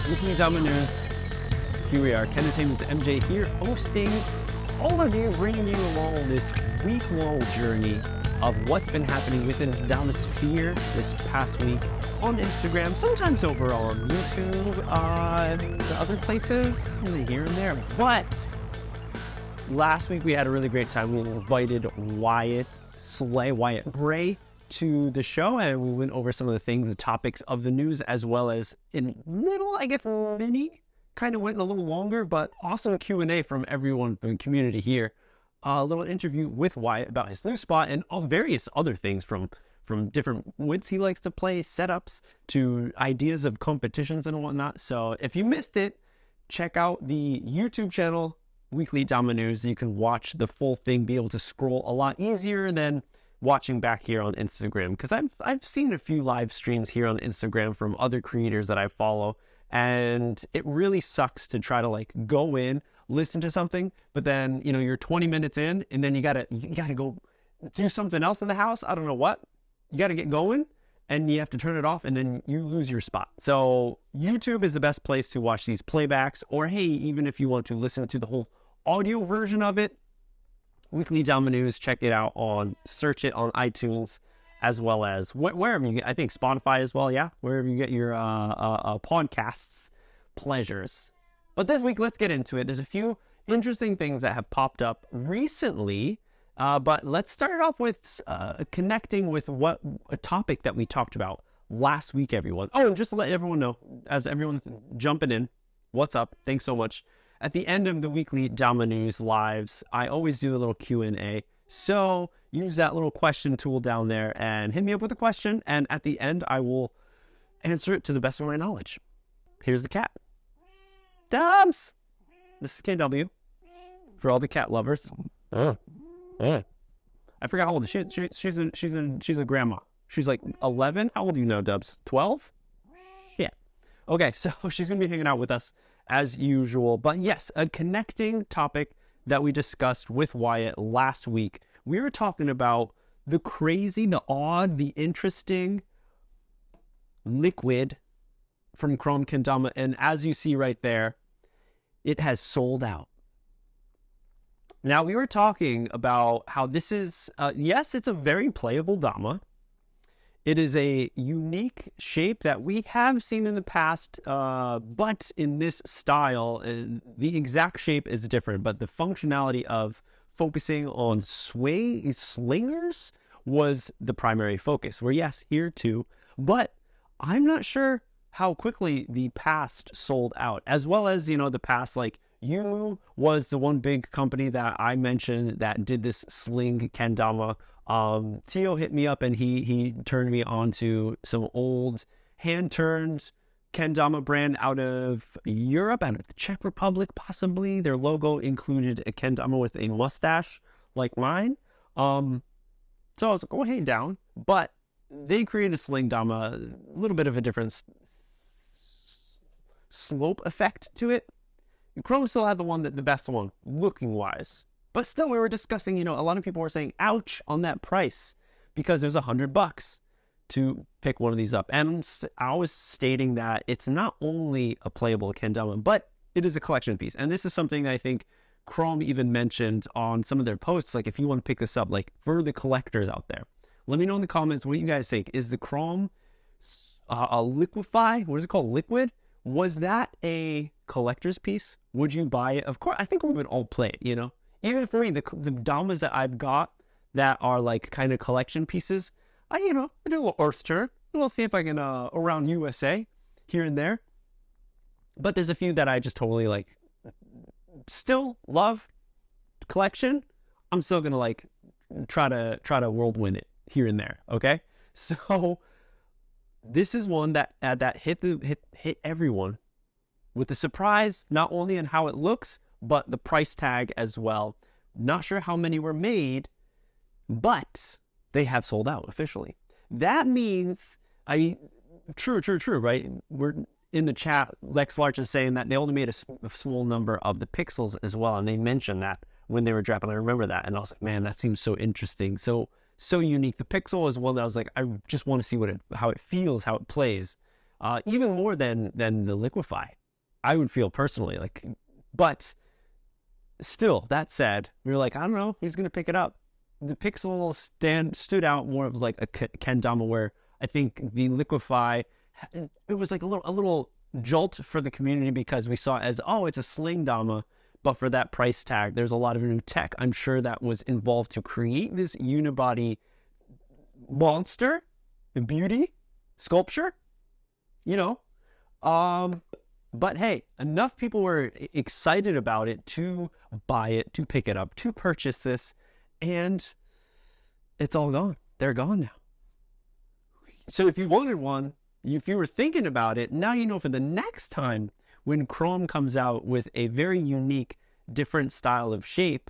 Weekly Dama News. Here we are, Kendertainment's MJ here, hosting all of you, bringing you along this week-long journey of what's been happening within the Dama sphere this past week on Instagram, sometimes over on YouTube, and other places, here and there. But last week we had a really great time. We invited Wyatt Bray to the show, and we went over some of the things, the topics of the news, as well as in little, I guess, mini, kind of went a little longer, but awesome Q&A from everyone in the community here. A little interview with Wyatt about his new spot and all various other things from different woods he likes to play, setups, to ideas of competitions and whatnot. So if you missed it, check out the YouTube channel, Weekly Dama News. You can watch the full thing, be able to scroll a lot easier than watching back here on Instagram, because I've seen a few live streams here on Instagram from other creators that I follow, and it really sucks to try to like go in, listen to something, but then you're 20 minutes in and then you gotta go do something else in the house. I don't know what. You gotta get going and you have to turn it off and then you lose your spot. So YouTube is the best place to watch these playbacks, or hey, even if you want to listen to the whole audio version of it, Weekly Dama News, check it out search it on iTunes, as well as wherever you get, I think Spotify as well, yeah, wherever you get your podcasts pleasures. But this week, let's get into it. There's a few interesting things that have popped up recently, but let's start off with connecting with a topic that we talked about last week, everyone. Oh, and just to let everyone know, as everyone's jumping in, what's up? Thanks so much. At the end of the Weekly Dama News lives, I always do a little Q&A. So use that little question tool down there and hit me up with a question. And at the end, I will answer it to the best of my knowledge. Here's the cat. Dubs! This is KW for all the cat lovers. I forgot how old she is. She's a grandma. She's like 11. How old do you know, Dubs? 12? Yeah. Okay, so she's going to be hanging out with us as usual. But yes, a connecting topic that we discussed with Wyatt last week. We were talking about the crazy, the odd, the interesting liquid from Krom kendama, and as you see right there, it has sold out. Now, we were talking about how this is, yes, it's a very playable Dama. It is a unique shape that we have seen in the past, but in this style, the exact shape is different, but the functionality of focusing on slingers was the primary focus. Where yes, here too, but I'm not sure how quickly the past sold out, as well as, the past, like Yumu was the one big company that I mentioned that did this sling kendama. Tio hit me up and he turned me on to some old hand-turned kendama brand out of Europe, out of the Czech Republic, possibly. Their logo included a kendama with a mustache like mine. So I was like, oh, hey, down. But they created a sling Dama, a little bit of a different slope effect to it. Krom still had the best one, looking-wise. But still, we were discussing, a lot of people were saying, ouch, on that price, because there's $100 to pick one of these up. And I was stating that it's not only a playable kendama, but it is a collection piece. And this is something that I think Krom even mentioned on some of their posts. Like, if you want to pick this up, like, for the collectors out there, let me know in the comments what you guys think. Is the Krom a liquefy? What is it called? Liquid? Was that a collector's piece? Would you buy it? Of course, I think we would all play it, Even for me, the Damas that I've got that are like kind of collection pieces, I do a little earth turn. We'll see if I can around USA here and there. But there's a few that I just totally like still love collection. I'm still gonna like try to world win it here and there. Okay, so this is one that hit everyone with the surprise, not only in how it looks, but the price tag as well. Not sure how many were made, but they have sold out officially. That means, true, right? We're in the chat, Lex Larch is saying that they only made a small number of the pixels as well, and they mentioned that when they were dropping. I remember that, and I was like, man, that seems so interesting, so unique. The pixel is one that I was like, I just want to see how it feels, how it plays. even more than the liquefy. I would feel personally like, but still, that said, we were like, I don't know, who's going to pick it up? The Pixel stood out more of like a kendama, where I think the liquefy, it was like a little jolt for the community, because we saw it as, oh, it's a sling Dama, but for that price tag, there's a lot of new tech, I'm sure, that was involved to create this unibody monster, beauty, sculpture, you know. But hey, enough people were excited about it to buy it, to pick it up, to purchase this, and it's all gone. They're gone now. So if you wanted one, if you were thinking about it, now you know for the next time when Krom comes out with a very unique, different style of shape,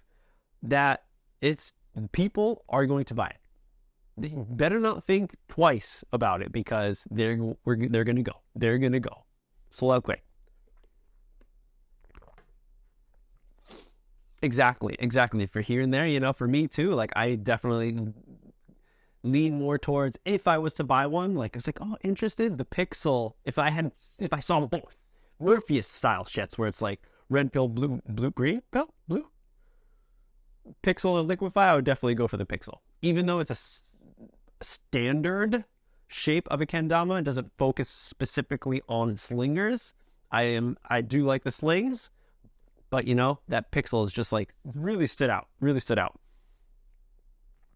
that people are going to buy it. They better not think twice about it, because they're going to go. They're going to go. SuLab quick. Exactly. For here and there, you know, for me too, like I definitely lean more towards, if I was to buy one, like I was like, oh, interested, the Pixel, if I saw both Morpheus style shits, where it's like red pill, blue, green pill, blue, Pixel and liquefy, I would definitely go for the Pixel. Even though it's a standard shape of a kendama, it doesn't focus specifically on slingers. I do like the slings, but you know, that Pixel is just like really stood out.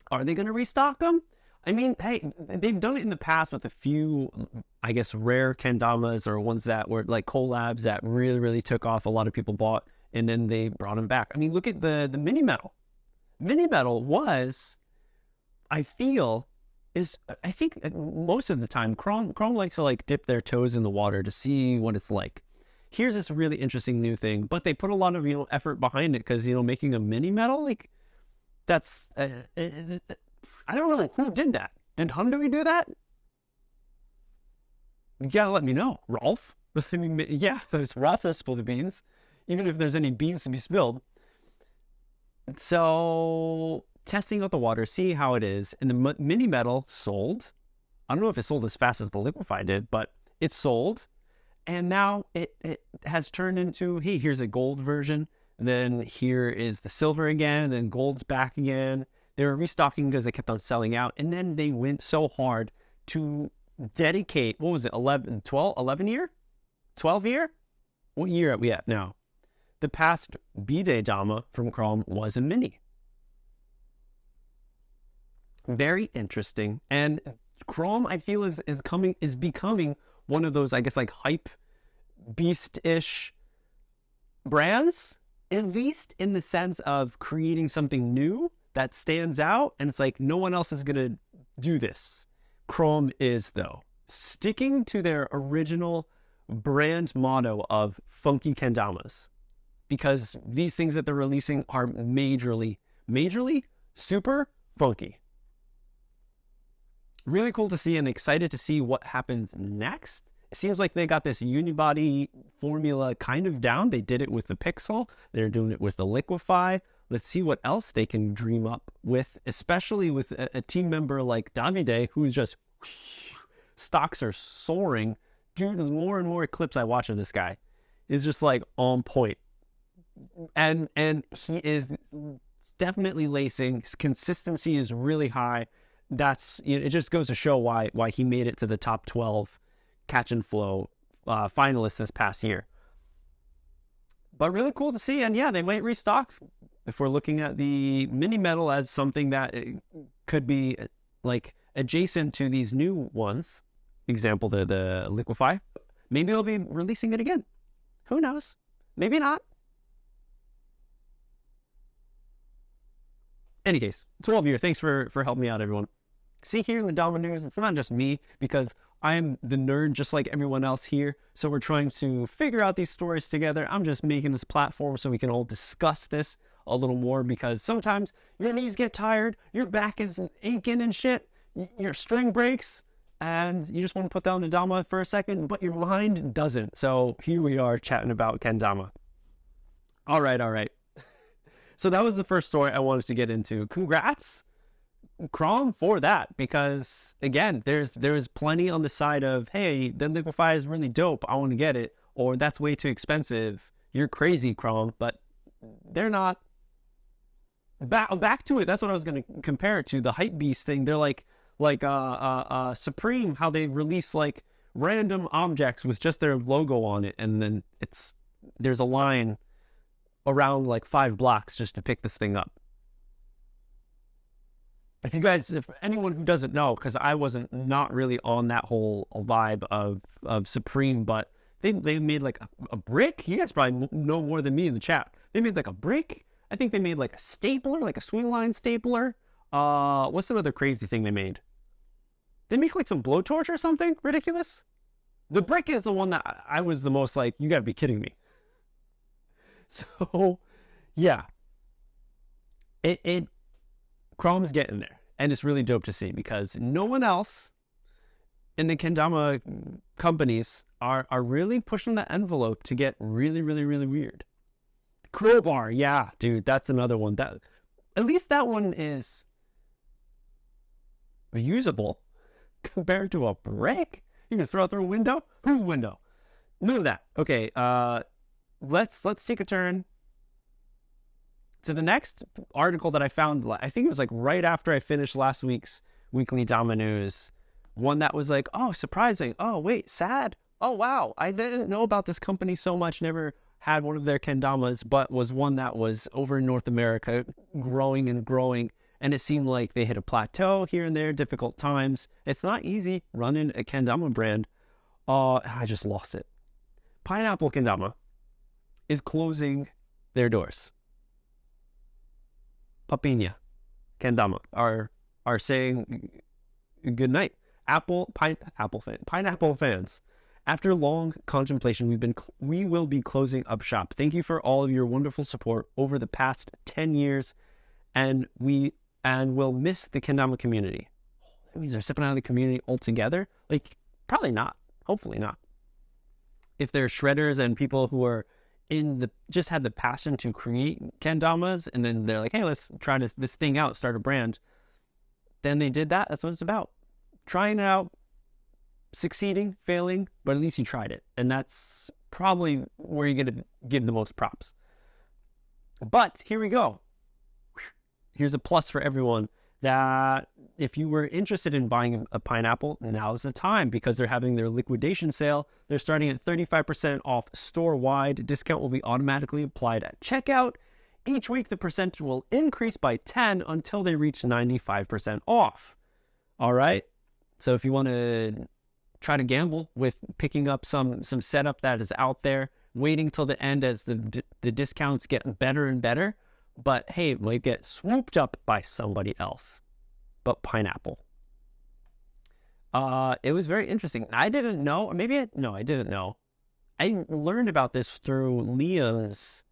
Are they going to restock them? I mean, hey, they've done it in the past with a few, I guess, rare kendamas, or ones that were like collabs that really, really took off. A lot of people bought, and then they brought them back. I mean, look at the mini metal. Mini metal was, I think most of the time, Krom likes to like dip their toes in the water to see what it's like. Here's this really interesting new thing, but they put a lot of, you know, effort behind it, because, you know, making a mini metal, like, that's, I don't know who did that. And how do we do that? You gotta let me know, Rolf. I mean, yeah, there's Rolf that spilled the beans, even if there's any beans to be spilled. So, testing out the water, see how it is. And the mini metal sold. I don't know if it sold as fast as the liquefy did, but it sold. And now it has turned into, hey, here's a gold version. And then here is the silver again, and then gold's back again. They were restocking because they kept on selling out. And then they went so hard to dedicate, what was it, 11 year? 12 year? What year are we at now? The past B-Day Dama from Krom was a mini. Very interesting. And Krom, I feel, is becoming one of those, I guess, like hype beast-ish brands, at least in the sense of creating something new that stands out, and it's like no one else is gonna do this. Krom is, though, sticking to their original brand motto of funky kendamas, because these things that they're releasing are majorly super funky. Really cool to see, and excited to see what happens next. It seems like they got this unibody formula kind of down. They did it with the Pixel. They're doing it with the liquefy. Let's see what else they can dream up with, especially with a team member like Davide, who's just, stocks are soaring. Dude, the more and more clips I watch of this guy is just like on point. And he is definitely lacing. His consistency is really high. That's, you know, it just goes to show why he made it to the top 12 catch and flow finalists this past year. But really cool to see. And yeah, they might restock if we're looking at the mini metal as something that could be like adjacent to these new ones. Example, the liquefy. Maybe they'll be releasing it again. Who knows? Maybe not. Any case, 12 year. Thanks for helping me out, everyone. See, here in the Dama News, it's not just me, because I'm the nerd just like everyone else here. So we're trying to figure out these stories together. I'm just making this platform so we can all discuss this a little more, because sometimes your knees get tired, your back is aching and shit, your string breaks, and you just want to put down the Dama for a second, but your mind doesn't. So here we are chatting about kendama. All right. So that was the first story I wanted to get into. Congrats. Krom for that, because again, there's plenty on the side of, hey, the liquefy is really dope, I want to get it, or that's way too expensive, you're crazy, Krom. But they're not. Back to it. That's what I was going to compare it to, the hype beast thing. They're like Supreme, how they release like random objects with just their logo on it, and then there's a line around like 5 blocks just to pick this thing up. If anyone who doesn't know, because I wasn't not really on that whole vibe of Supreme, but they made like a brick. You guys probably know more than me in the chat. They made like a brick. I think they made like a stapler, like a swing line stapler. What's the other crazy thing they made? They make like some blowtorch or something ridiculous. The brick is the one that I was the most like, you gotta be kidding me. So yeah, Krom's getting there, and it's really dope to see, because no one else in the kendama companies are really pushing the envelope to get really, really, really weird. Crowbar, yeah, dude, that's another one. That at least that one is usable compared to a brick. You can throw it through a window. Whose window? None of that. Okay, let's take a turn to the next article that I found. I think it was like right after I finished last week's weekly Dama news. One that was like, oh, surprising. Oh, wait, sad. Oh, wow. I didn't know about this company so much. Never had one of their kendamas, but was one that was over in North America, growing and growing. And it seemed like they hit a plateau here and there, difficult times. It's not easy running a kendama brand. I just lost it. Pineapple Kendama is closing their doors. Papinha Kendama are saying good night. Pineapple fans. After long contemplation, we will be closing up shop. Thank you for all of your wonderful support over the past 10 years, and we'll miss the kendama community. That means they're stepping out of the community altogether? Like, probably not. Hopefully not. If they're shredders and people who are just had the passion to create kendamas, and then they're like, hey, let's try this thing out, start a brand, then they did that. That's what it's about. Trying it out, succeeding, failing, but at least you tried it. And that's probably where you're going to give the most props. But here we go. Here's a plus for everyone, that if you were interested in buying a pineapple, now's the time, because they're having their liquidation sale. They're starting at 35% off store-wide. Discount will be automatically applied at checkout. Each week, the percentage will increase by 10 until they reach 95% off. All right? So if you want to try to gamble with picking up some setup that is out there, waiting till the end as the discounts get better and better, but hey, it might get swooped up by somebody else. But pineapple. It was very interesting. I didn't know, or maybe I didn't know. I learned about this through Liam's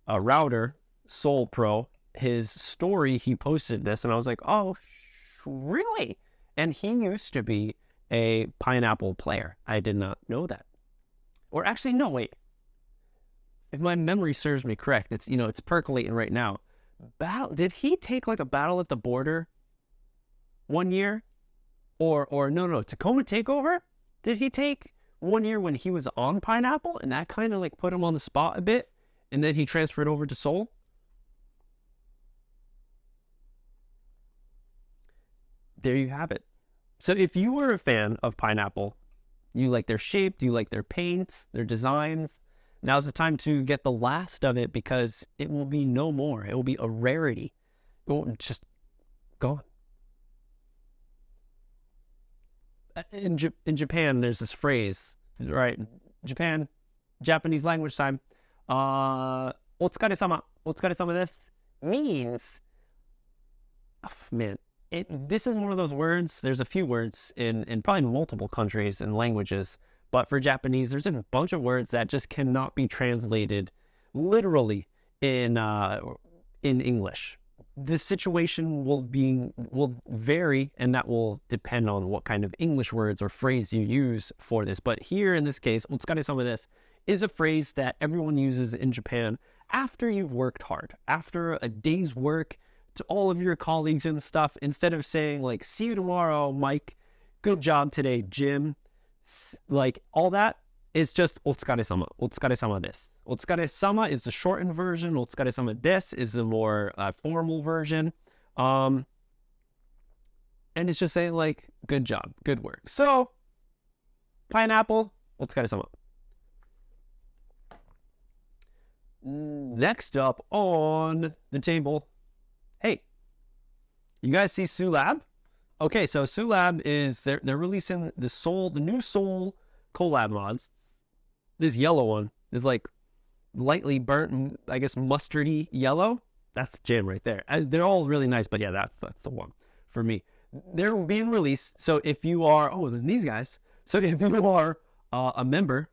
router, Soul Pro. His story, he posted this, and I was like, oh, really? And he used to be a pineapple player. I did not know that. Or actually, no, wait. If my memory serves me correct, it's percolating right now. Did he take like a battle at the border one year? Or no, Tacoma Takeover? Did he take 1 year when he was on Pineapple, and that kind of like put him on the spot a bit, and then he transferred over to Soul? There you have it. So if you were a fan of Pineapple, you like their shape, you like their paints, their designs, now's the time to get the last of it, because it will be no more. It will be a rarity. It will just gone. In Japan, there's this phrase, right? Japanese language time. Otsukaresama desu means, oh, man, this is one of those words. There's a few words in probably multiple countries and languages, but for Japanese, there's a bunch of words that just cannot be translated literally in English. The situation will vary, and that will depend on what kind of English words or phrase you use for this. But here in this case, otsukaresama desu is a phrase that everyone uses in Japan after you've worked hard, after a day's work to all of your colleagues and stuff, instead of saying like, see you tomorrow, Mike, good job today, Jim, like all that, it's just otsukare-sama, otsukare-sama desu. Otsukare-sama is the shortened version, otsukare-sama desu is the more formal version. And it's just saying like, good job, good work. So, pineapple, otsukare-sama. Next up on the table, hey, you guys see SuLab? Okay, so SuLab is, they're releasing the new Soul collab mods. This yellow one is like lightly burnt, I guess mustardy yellow. That's jam right there. They're all really nice, but yeah, that's the one for me. They're being released, so if you are, then these guys, so if you are a member,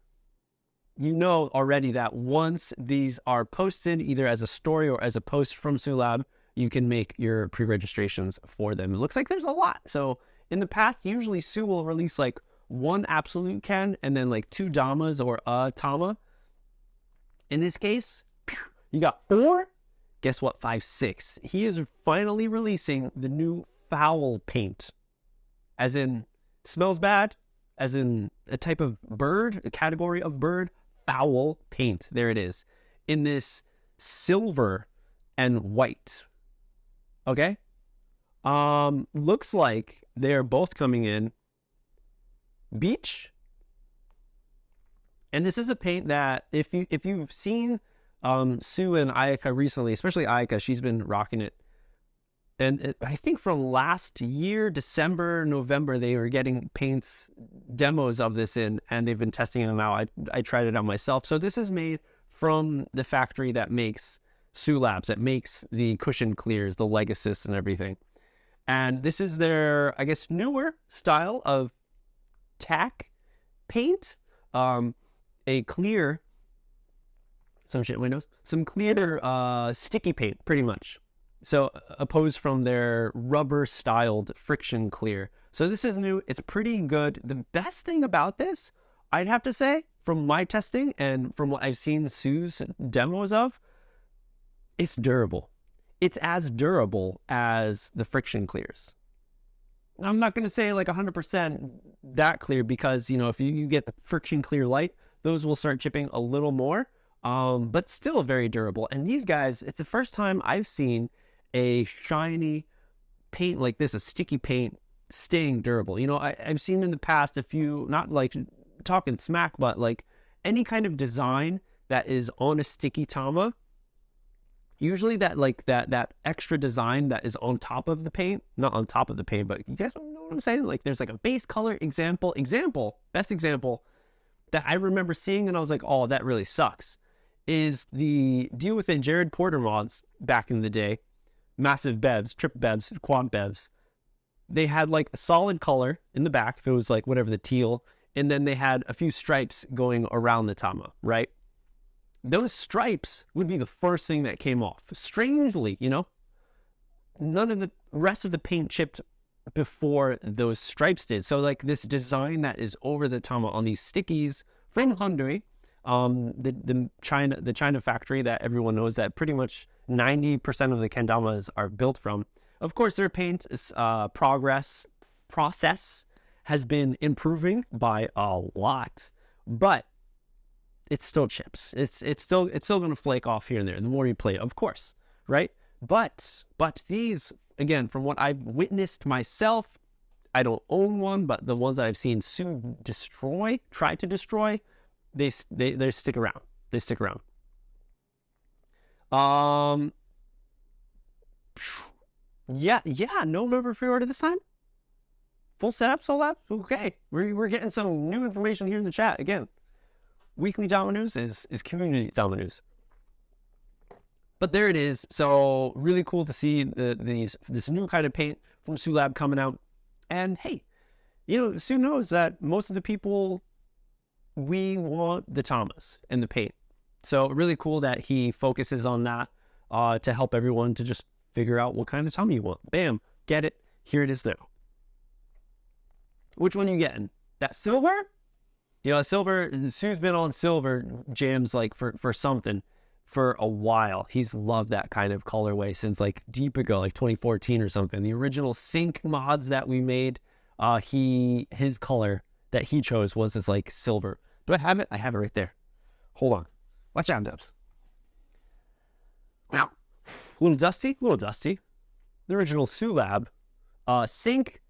you know already that once these are posted, either as a story or as a post from SuLab, you can make your pre-registrations for them. It looks like there's a lot. So in the past, usually Su will release like one absolute ken and then like 2 damas or a tama. In this case, you got 4. Guess what? 5, 6. He is finally releasing the new foul paint. As in, smells bad. As in a type of bird, a category of bird. Foul paint. There it is. In this silver and white. Okay? Looks like they're both coming in beach. And this is a paint that if you've seen Su and Ayaka recently, especially Ayaka, she's been rocking it. And I think from last year, December, November, they were getting paints, demos of this in, and they've been testing them out. I tried it out myself. So this is made from the factory that makes SuLabs, that makes the cushion clears, the Legacy and everything. And this is their, I guess, newer style of tack paint. A clear, some clear sticky paint, pretty much. So opposed from their rubber styled friction clear. So this is new. It's pretty good. The best thing about this, I'd have to say, from my testing and from what I've seen Su's demos of, it's durable. It's as durable as the friction clears. I'm not going to say like 100% that clear because, you know, if you get the friction clear light, those will start chipping a little more, but still very durable. And these guys, it's the first time I've seen a shiny paint like this, a sticky paint, staying durable. You know, I've seen in the past a few, not like talking smack, but like any kind of design that is on a sticky tama, usually that extra design that is on top of the paint, not on top of the paint, but you guys know what I'm saying? Like there's like a base color best example that I remember seeing and I was like, oh, that really sucks, is the deal with the Jared Porter mods back in the day. Massive bevs, trip bevs, quad bevs. They had like a solid color in the back, if it was like whatever, the teal, and then they had a few stripes going around the tama, right? Those stripes would be the first thing that came off. Strangely, you know, none of the rest of the paint chipped before those stripes did. So like this design that is over the tama on these stickies from Hyundai, the China factory that everyone knows that pretty much 90% of the kendamas are built from. Of course, their paint process has been improving by a lot, but it still chips. It's still going to flake off here and there. The more you play it, of course, right? But these, again, from what I've witnessed myself, I don't own one, but the ones that I've seen Su try to destroy, they stick around. They stick around. Yeah, no member pre-order this time. Full setup, SuLab. Okay, we're getting some new information here in the chat again. Weekly Dama news is community Dama news. But there it is. So really cool to see this new kind of paint from SuLab coming out. And hey, you know, Su knows that most of the people, we want the tamas and the paint. So really cool that he focuses on that to help everyone to just figure out what kind of tama you want. Bam, get it. Here it is now. Which one are you getting? That silver? You know, silver, Su's been on silver jams like for something for a while. He's loved that kind of colorway since like deep ago, like 2014 or something. The original sync mods that we made, his color that he chose was this like silver. Do I have it? I have it right there. Hold on. Watch out, Dubs. Wow. A little dusty, a little dusty. The original SuLab sync,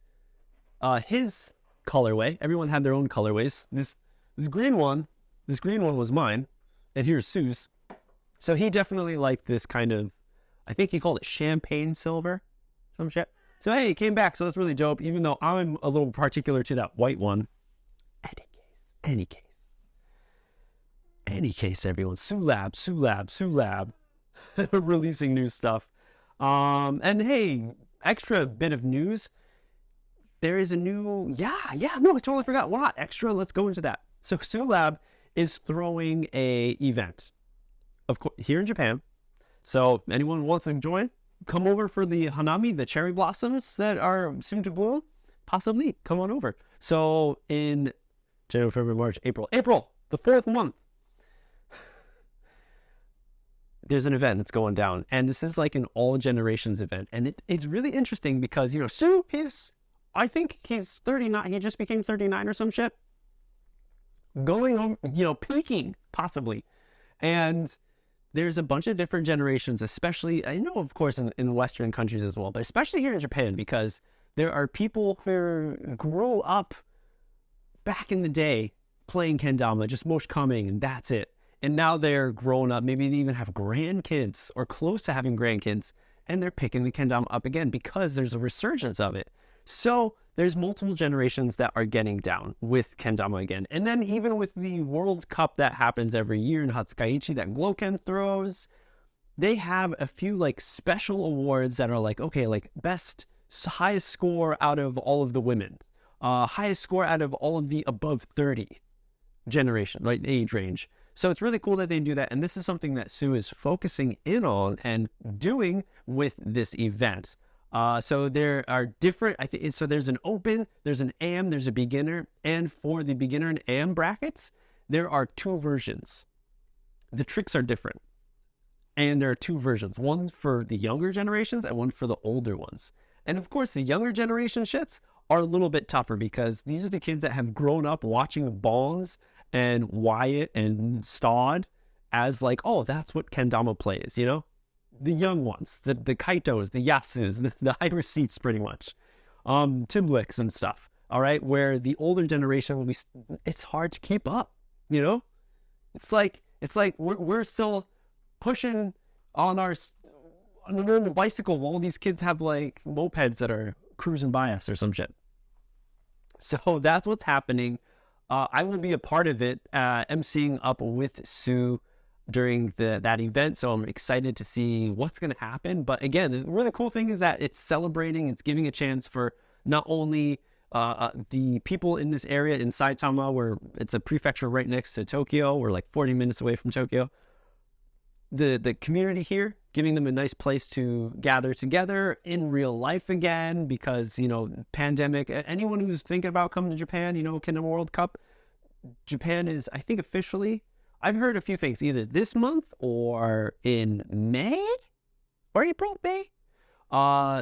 his colorway. Everyone had their own colorways. This green one was mine, and here's Sue's. So he definitely liked this kind of, I think he called it champagne silver, some shit. So hey, it came back, so that's really dope, even though I'm a little particular to that white one. Any case, everyone. SuLab, releasing new stuff. And hey, extra bit of news. There is a new, no, I totally forgot. Why not? Extra, let's go into that. So SuLab is throwing a event, of course, here in Japan. So anyone wants to join, come over for the Hanami, the cherry blossoms that are soon to bloom, possibly come on over. So in January, February, March, April, the 4th month, there's an event that's going down, and this is like an all generations event. And it's really interesting because, you know, Sue, I think he's 39. He just became 39 or some shit. Going on, you know, peaking possibly. And there's a bunch of different generations, especially, I know, of course, in Western countries as well, but especially here in Japan, because there are people who grew up back in the day playing kendama, just mosh coming, and that's it. And now they're grown up, maybe they even have grandkids or close to having grandkids, and they're picking the kendama up again because there's a resurgence of it. So there's multiple generations that are getting down with kendama again. And then even with the World Cup that happens every year in Hatsukaichi that Gloken throws, they have a few like special awards that are like, okay, like best, highest score out of all of the women, highest score out of all of the above 30 generation, right, age range. So it's really cool that they do that. And this is something that Sue is focusing in on and doing with this event. So there are different, I think, so there's an open, there's an AM, there's a beginner, and for the beginner and AM brackets, there are 2 versions. The tricks are different, and there are 2 versions, one for the younger generations and one for the older ones. And of course, the younger generation shits are a little bit tougher because these are the kids that have grown up watching Bonds and Wyatt and Stod as like, oh, that's what kendama plays, you know? The young ones, the Kaitos, the Yasus, the high receipts pretty much, Timlicks and stuff, all right? Where the older generation will be, it's hard to keep up, you know? It's like we're still pushing on a normal bicycle while these kids have like mopeds that are cruising by us or some shit. So that's what's happening. I will be a part of it, emceeing up with Sue during that event, so I'm excited to see what's going to happen. But again, the really cool thing is that it's celebrating, it's giving a chance for not only the people in this area in Saitama, where it's a prefecture right next to Tokyo, we're like 40 minutes away from Tokyo, the community here, giving them a nice place to gather together in real life again, because, you know, pandemic, anyone who's thinking about coming to Japan, you know, Kendama World Cup, Japan is, I think officially, I've heard a few things, either this month or in May or April, May.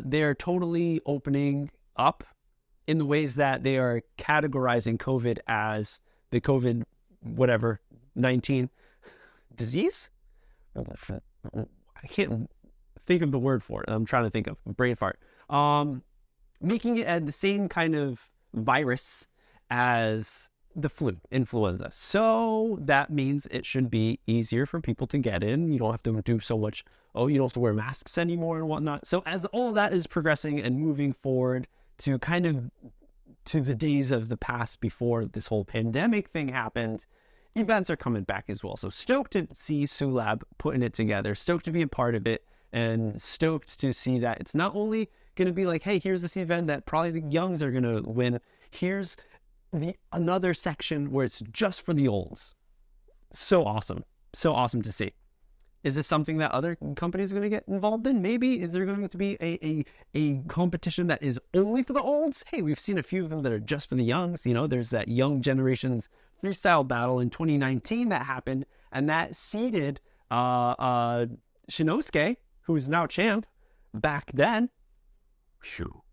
They're totally opening up in the ways that they are categorizing COVID as the COVID, whatever, 19 disease. I can't think of the word for it. I'm trying to think of brain fart. Making it the same kind of virus as the flu, influenza. So that means it should be easier for people to get in. You don't have to do so much, you don't have to wear masks anymore and whatnot. So as all of that is progressing and moving forward to kind of to the days of the past before this whole pandemic thing happened, events are coming back as well. So stoked to see SuLab putting it together, stoked to be a part of it, and stoked to see that it's not only going to be like, hey, here's this event that probably the youngs are going to win. Here's another section where it's just for the olds. So awesome to see. Is this something that other companies are going to get involved in? Maybe. Is there going to be a competition that is only for the olds? Hey, we've seen a few of them that are just for the youngs. You know, there's that young generations freestyle battle in 2019 that happened, and that seeded Shinosuke, who's now champ, back then. Whew.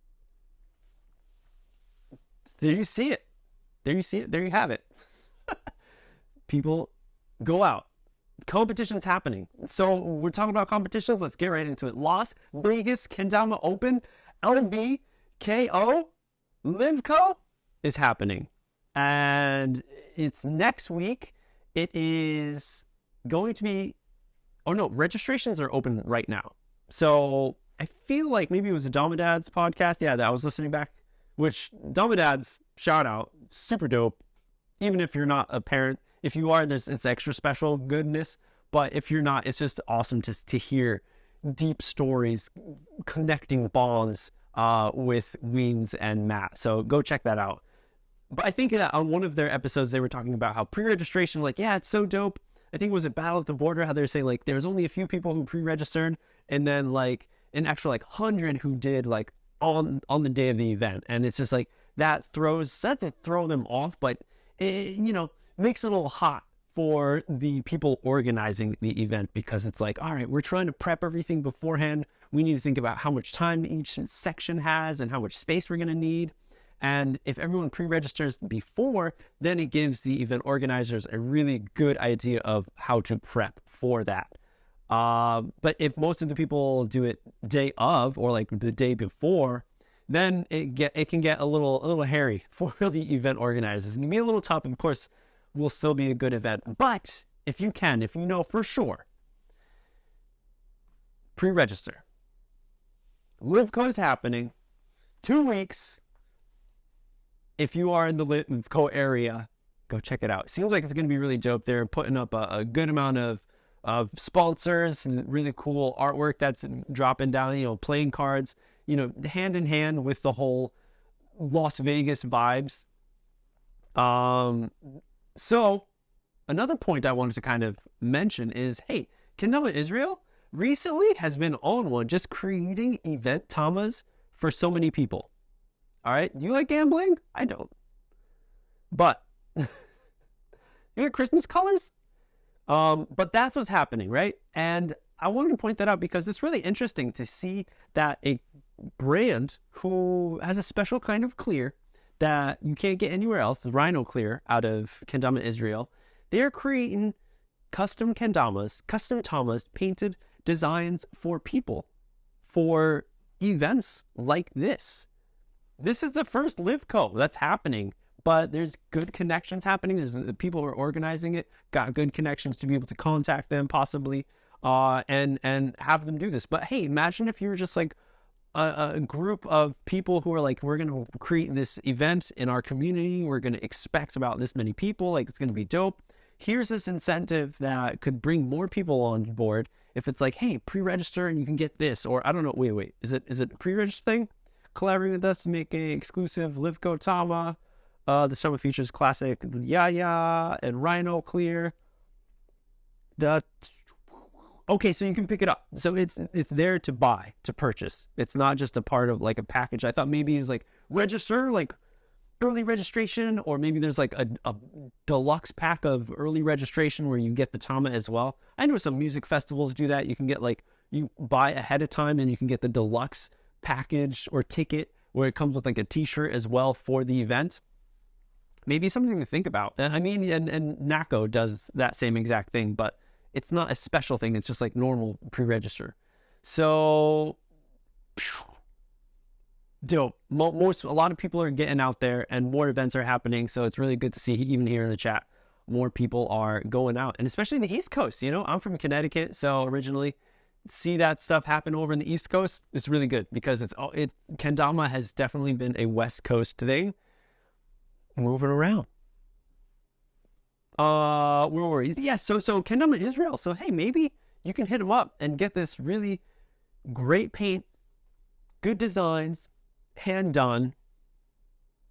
There you see it. There you see it. There you have it. People go out. Competition's happening. So we're talking about competitions. Let's get right into it. Las Vegas Kendama Open, LVKO, LVKO is happening. And it's next week. It is going to be, oh no, registrations are open right now. So I feel like maybe it was a Dama Dad's podcast. Yeah, that I was listening back, which Dama Dad's shout out, super dope. Even if you're not a parent, if you are, it's extra special goodness. But if you're not, it's just awesome to hear deep stories, connecting bonds with Weens and Matt. So go check that out. But I think that on one of their episodes, they were talking about how pre-registration, like, yeah, it's so dope. I think it was a Battle at the Border, how they're saying, like, there's only a few people who pre-registered, and then, like, an extra, like, 100 who did, like, on the day of the event. And it's just, like, that doesn't throw them off, but it, makes it a little hot for the people organizing the event, because it's like, all right, we're trying to prep everything beforehand. We need to think about how much time each section has and how much space we're going to need. And if everyone pre-registers before, then it gives the event organizers a really good idea of how to prep for that. But if most of the people do it day of, or like the day before, then it can get a little hairy for the event organizers. It can be a little tough. Of course, will still be a good event. But if you know for sure, pre-register. LVKO is happening 2 weeks. If you are in the LVKO area, go check it out. Seems like it's going to be really dope. They're putting up a good amount of sponsors and really cool artwork that's dropping down, playing cards, hand in hand with the whole Las Vegas vibes. So another point I wanted to kind of mention is, hey, Kendama Israel recently has been on one, just creating event tamas for so many people. All right, you like gambling? I don't. But you got Christmas colors? But that's what's happening, right? And I wanted to point that out because it's really interesting to see that a brand who has a special kind of clear that you can't get anywhere else, the Rhino clear out of Kendama Israel, they're creating custom kendamas, custom tamas, painted designs for people, for events like this. This is the first LVKO that's happening, but there's good connections happening. There's people who are organizing it, got good connections to be able to contact them possibly, and have them do this. But hey, imagine if you were just like a group of people who are like, we're going to create this event in our community. We're going to expect about this many people. Like, it's going to be dope. Here's this incentive that could bring more people on board. If it's like, hey, pre-register and you can get this, or I don't know. Wait, is it a pre-register thing? Collaborate with us to make a exclusive LVKO Tama. The summer features classic Yaya and Rhino clear. Okay, so you can pick it up. So it's there to buy, to purchase. It's not just a part of like a package. I thought maybe it was like register, like early registration, or maybe there's like a deluxe pack of early registration where you get the Tama as well. I know some music festivals do that. You can get like, you buy ahead of time and you can get the deluxe package or ticket where it comes with like a t-shirt as well for the event. Maybe something to think about. I mean, and NACO does that same exact thing, but it's not a special thing. It's just like normal pre-register. So dope. A lot of people are getting out there and more events are happening. So it's really good to see, even here in the chat, more people are going out, and especially in the East Coast. I'm from Connecticut, so originally see that stuff happen over in the East Coast. It's really good because kendama has definitely been a West Coast thing. Moving around. Where were we? Yeah, so Kendama Israel. So hey, maybe you can hit them up and get this really great paint, good designs, hand done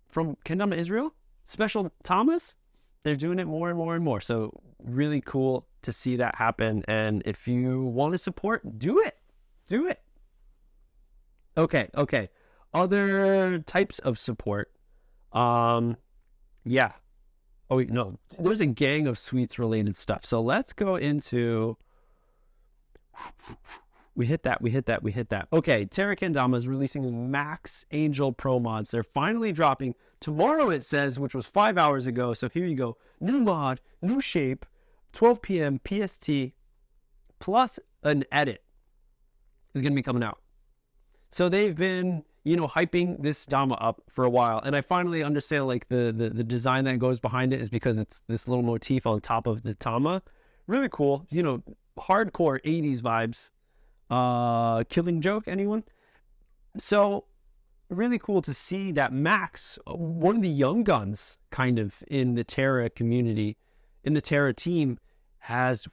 from Kendama Israel. Special Tamas. They're doing it more and more and more. So really cool to see that happen. And if you want to support, do it. Do it. Okay. Other types of support. Yeah. Oh, wait, no. There's a gang of sweets related stuff. So let's go into We hit that. Okay, Terra Kendama is releasing Max Angel Pro mods. They're finally dropping tomorrow, it says, which was 5 hours ago. So here you go. New mod, new shape, 12 p.m. PST, plus an edit is going to be coming out. So they've been, hyping this Dama up for a while. And I finally understand, like, the design that goes behind it is because it's this little motif on top of the Dama. Really cool. Hardcore 80s vibes. Killing Joke, anyone? So really cool to see that Max, one of the young guns kind of in the Terra community, in the Terra team, has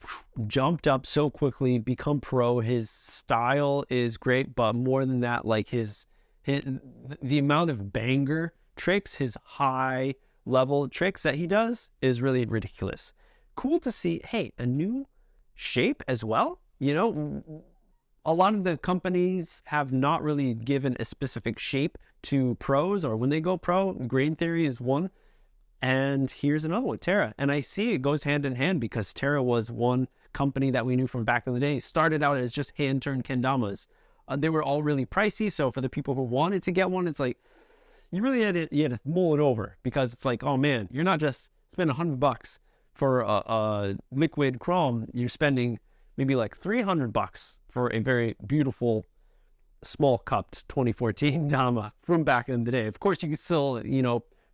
jumped up so quickly, become pro. His style is great, but more than that, like the amount of banger tricks, his high level tricks that he does is really ridiculous. Cool to see, hey, a new shape as well. A lot of the companies have not really given a specific shape to pros, or when they go pro. Grain Theory is one. And here's another one, Terra. And I see it goes hand in hand because Terra was one company that we knew from back in the day. Started out as just hand-turned kendamas. They were all really pricey. So for the people who wanted to get one, it's like, you really had to mull it over, because it's like, oh man, you're not just spending $100 for a liquid Krom. You're spending maybe like $300 for a very beautiful small cupped 2014 Dama from back in the day. Of course, you could still,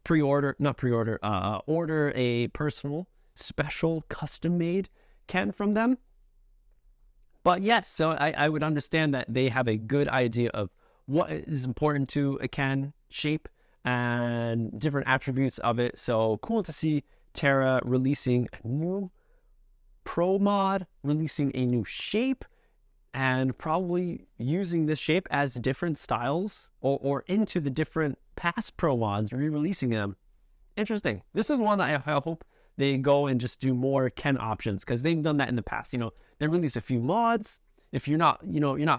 order a personal, special, custom-made Ken from them. But yes, so I would understand that they have a good idea of what is important to a Ken shape and different attributes of it. So cool to see Terra releasing a new pro mod, releasing a new shape, and probably using this shape as different styles or into the different past pro mods, re-releasing them. Interesting. This is one that I hope they go and just do more Ken options, because they've done that in the past. They release a few mods. If you're not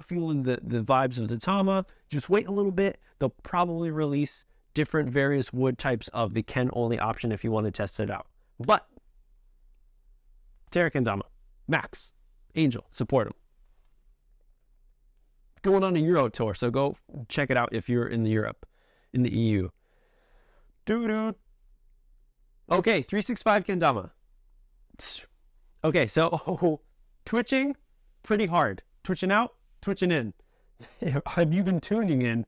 feeling the vibes of the Dama, just wait a little bit. They'll probably release different various wood types of the Ken only option if you want to test it out. But Terra Kendama, Max, Angel, support them. Going on a Euro tour, so go check it out if you're in Europe, in the EU. Okay, 365 Kendama. Okay, so twitching, pretty hard. Twitching out, twitching in. Have you been tuning in?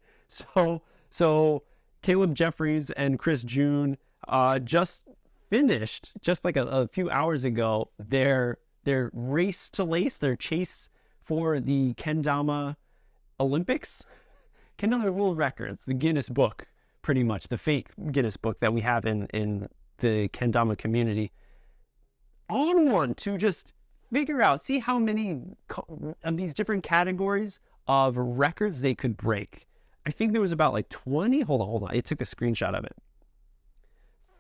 So Caleb Jeffries and Chris June just finished, just like a few hours ago, their race to lace, their chase for the Kendama Olympics, Kendama World Records, the Guinness Book, pretty much the fake Guinness Book that we have in the Kendama community. On one to just figure out, see how many of these different categories of records they could break. I think there was about like 20. Hold on. I took a screenshot of it.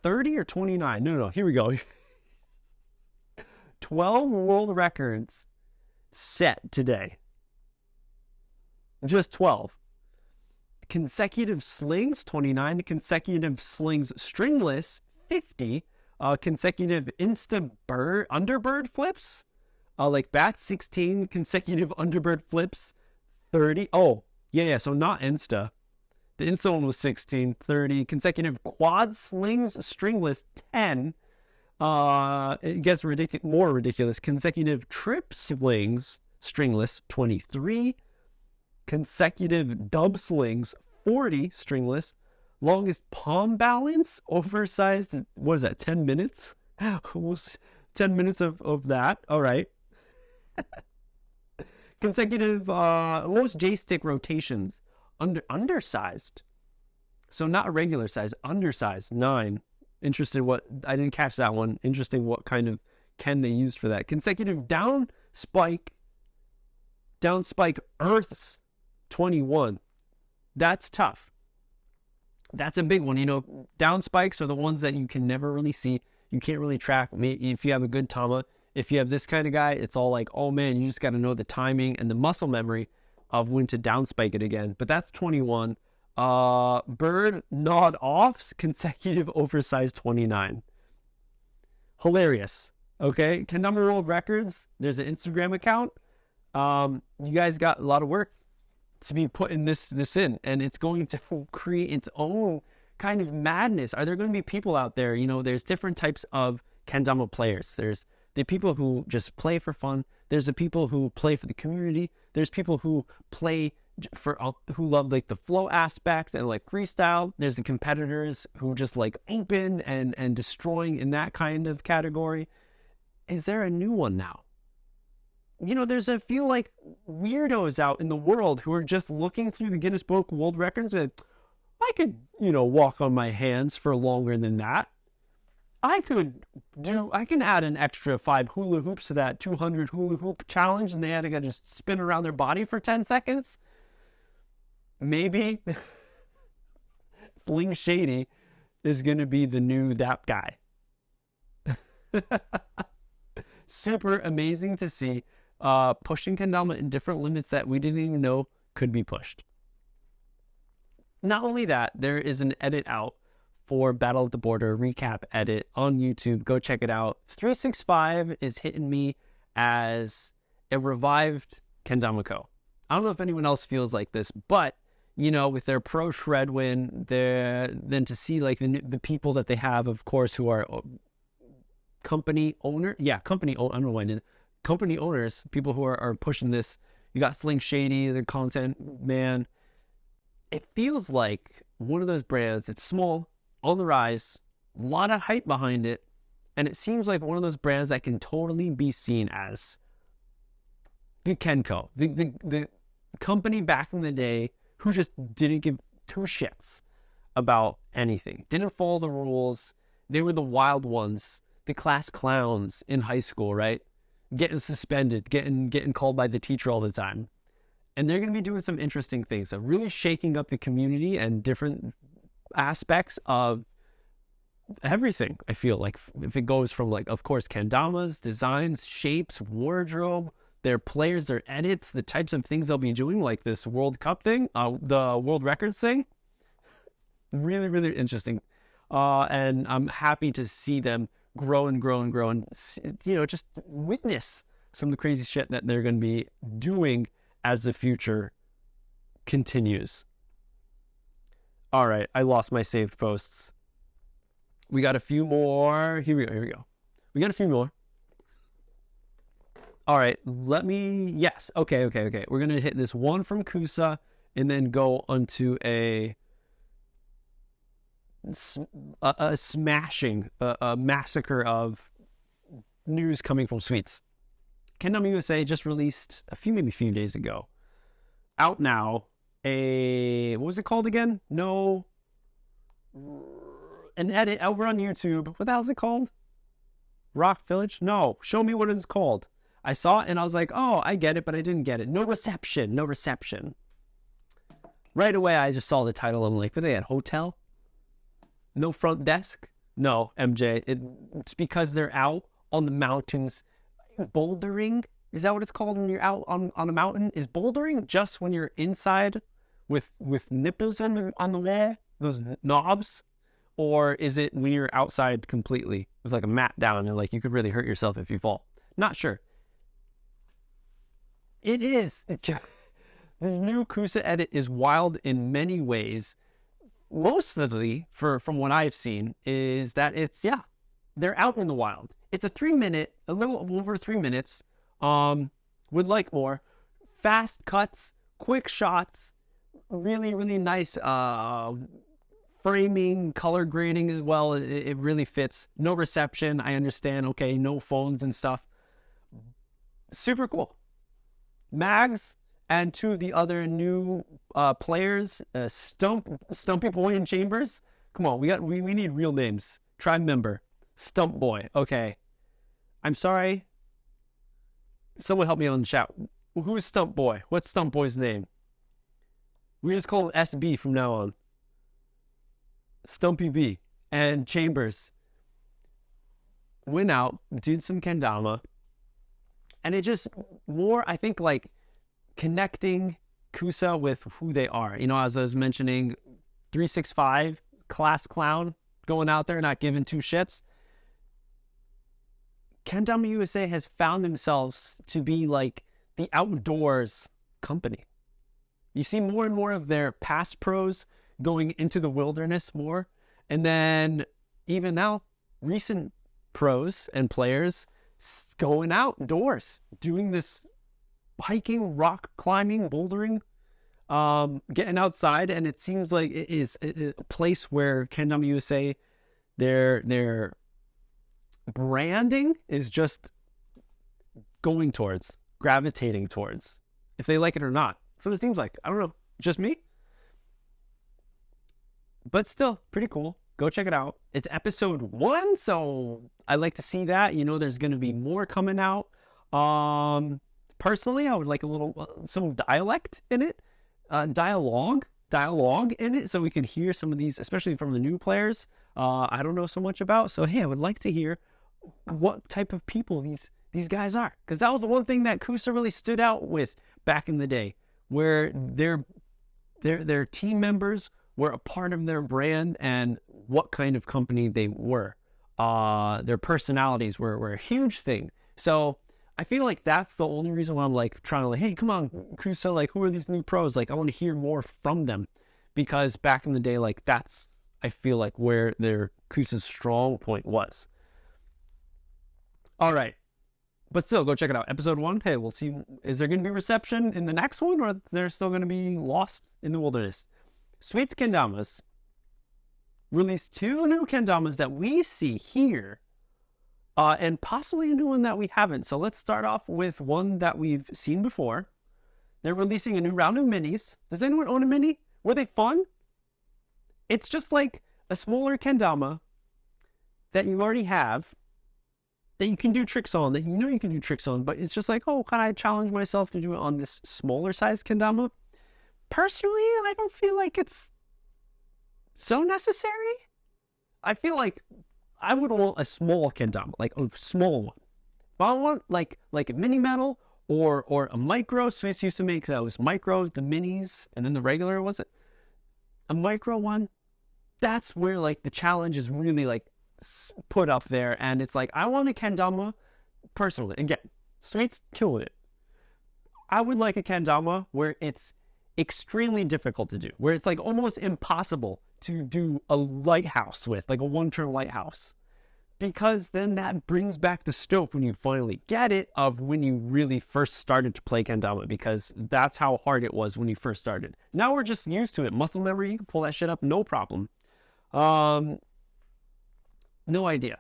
30 or 29. No, here we go. 12 world records set today. Just 12. Consecutive slings, 29. Consecutive slings stringless, 50. Consecutive underbird flips, like bats, 16. Consecutive underbird flips, 30. Oh, yeah. So not insta. The insta one was 16, 30. Consecutive quad slings stringless, 10. It gets more ridiculous. Consecutive trip slings stringless, 23. Consecutive dub slings, 40 stringless. Longest palm balance, oversized, what is that, 10 minutes? Almost 10 minutes of that. All right. Consecutive most J-stick rotations, undersized. So not a regular size, undersized, 9. Interested what, I didn't catch that one. Interesting what kind of Ken they used for that. Consecutive down spike earths, 21. That's tough. That's a big one. Down spikes are the ones that you can never really see. You can't really track. If you have a good Dama, if you have this kind of guy, it's all like, oh man, you just got to know the timing and the muscle memory of when to down spike it again. But that's 21. Bird nod offs, consecutive oversized, 29. Hilarious. Okay. Kendama World Records. There's an Instagram account. You guys got a lot of work to be putting this in, and it's going to create its own kind of madness. Are there going to be people out there, you know, there's different types of kendama players. There's the people who just play for fun. There's the people who play for the community. There's people who play for, who love like the flow aspect and like freestyle. There's the competitors who just like open and destroying in that kind of category. Is there a new one now? You know, there's a few like weirdos out in the world who are just looking through the Guinness Book of World Records and I could, you know, walk on my hands for longer than that. I can add an extra 5 hula hoops to that 200 hula hoop challenge, and they had to just spin around their body for 10 seconds. Maybe Sling Shady is going to be the new that guy. Super amazing to see. Pushing kendama in different limits that we didn't even know could be pushed. Not only that, there is an edit out for Battle at the Border recap edit on YouTube. Go check it out. 365 is hitting me as a revived Kendama-ko. I don't know if anyone else feels like this, but you know, with their pro shred win, then to see like the people that they have, of course, who are company owner, I don't know why I did. Company owners, people who are pushing this. You got Sling Shady, their content man. It feels like one of those brands. It's small, on the rise, a lot of hype behind it, and it seems like one of those brands that can totally be seen as the Kenko, the company back in the day who just didn't give two shits about anything, didn't follow the rules. They were the wild ones, the class clowns in high school, right? Getting suspended, getting called by the teacher all the time. And they're going to be doing some interesting things. So really shaking up the community and different aspects of everything. I feel like if it goes from like, of course, kendamas, designs, shapes, wardrobe, their players, their edits, the types of things they'll be doing, like this World Cup thing, the World Records thing. Really, really interesting. And I'm happy to see them grow and grow and grow and, you know, just witness some of the crazy shit that they're going to be doing as the future continues. All right, I lost my saved posts. We got a few more. Here we go. We got a few more. All right, yes. Okay. We're going to hit this one from KUSA and then go onto a smashing, a massacre of news coming from Sweets. Kendama USA just released maybe a few days ago. Out now, what was it called again? An edit over on YouTube. What the hell is it called? Rock Village? No, show me what it's called. I saw it and I was like, oh, I get it, but I didn't get it. No reception. Right away, I just saw the title. I'm like, were they at hotel? No front desk? No, MJ. It's because they're out on the mountains bouldering. Is that what it's called when you're out on a mountain? Is bouldering just when you're inside with nipples on the wall, those knobs? Or is it when you're outside completely with like a mat down and like you could really hurt yourself if you fall? Not sure. It is. The new KUSA edit is wild in many ways. Mostly, from what I've seen, is that they're out in the wild. It's a little over 3 minutes. Would like more. Fast cuts, quick shots, really, really nice framing, color grading as well. It really fits. No reception, I understand. Okay, no phones and stuff. Super cool. Mags and two of the other new players, Stumpy Boy and Chambers. Come on, we need real names. Tribe member, Stump Boy. Okay, I'm sorry. Someone help me on the chat. Who is Stump Boy? What's Stump Boy's name? We just call him SB from now on. Stumpy B and Chambers went out, did some kendama, and it just more, I think, like connecting KUSA with who they are. You know, as I was mentioning, 365 class clown going out there not giving two shits. Kendama USA has found themselves to be like the outdoors company. You see more and more of their past pros going into the wilderness more. And then even now, recent pros and players going outdoors, doing this hiking, rock climbing, bouldering, getting outside. And it seems like it is a place where Kendama USA, their branding is just going towards, gravitating towards, if they like it or not. That's what it seems like. I don't know, just me? But still, pretty cool. Go check it out. It's episode 1, so I like to see that. You know, there's going to be more coming out. Personally, I would like a little, some dialect in it, dialogue in it, so we can hear some of these, especially from the new players, I don't know so much about. So, hey, I would like to hear what type of people these guys are, because that was the one thing that KUSA really stood out with back in the day, where their team members were a part of their brand and what kind of company they were. Their personalities were a huge thing. So I feel like that's the only reason why I'm like trying to like, hey, come on, KUSA, like, who are these new pros? Like, I want to hear more from them, because back in the day, like, that's, I feel like, where their KUSA's strong point was. All right. But still, go check it out. Episode 1, hey, we'll see. Is there going to be reception in the next one, or they're still going to be lost in the wilderness? Sweets Kendamas released 2 new kendamas that we see here, and possibly a new one that we haven't. So let's start off with one that we've seen before. They're releasing a new round of minis. Does anyone own a mini? Were they fun? It's just like a smaller kendama that you already have, that you can do tricks on, that you know you can do tricks on, but it's just like, oh, can I challenge myself to do it on this smaller size kendama? Personally, I don't feel like it's so necessary. I feel like I would want a small kendama, like a small one. If I want like a mini metal or a micro, Swiss used to make those micro, the minis, and then the regular, was it? A micro one. That's where like the challenge is really like put up there, and it's like, I want a kendama personally. Again, Sweet's killing it. I would like a kendama where it's extremely difficult to do, where it's like almost impossible to do a lighthouse with, like a 1-turn lighthouse, because then that brings back the stoke when you finally get it of when you really first started to play kendama, because that's how hard it was when you first started. Now we're just used to it. Muscle memory, you can pull that shit up, no problem. No idea.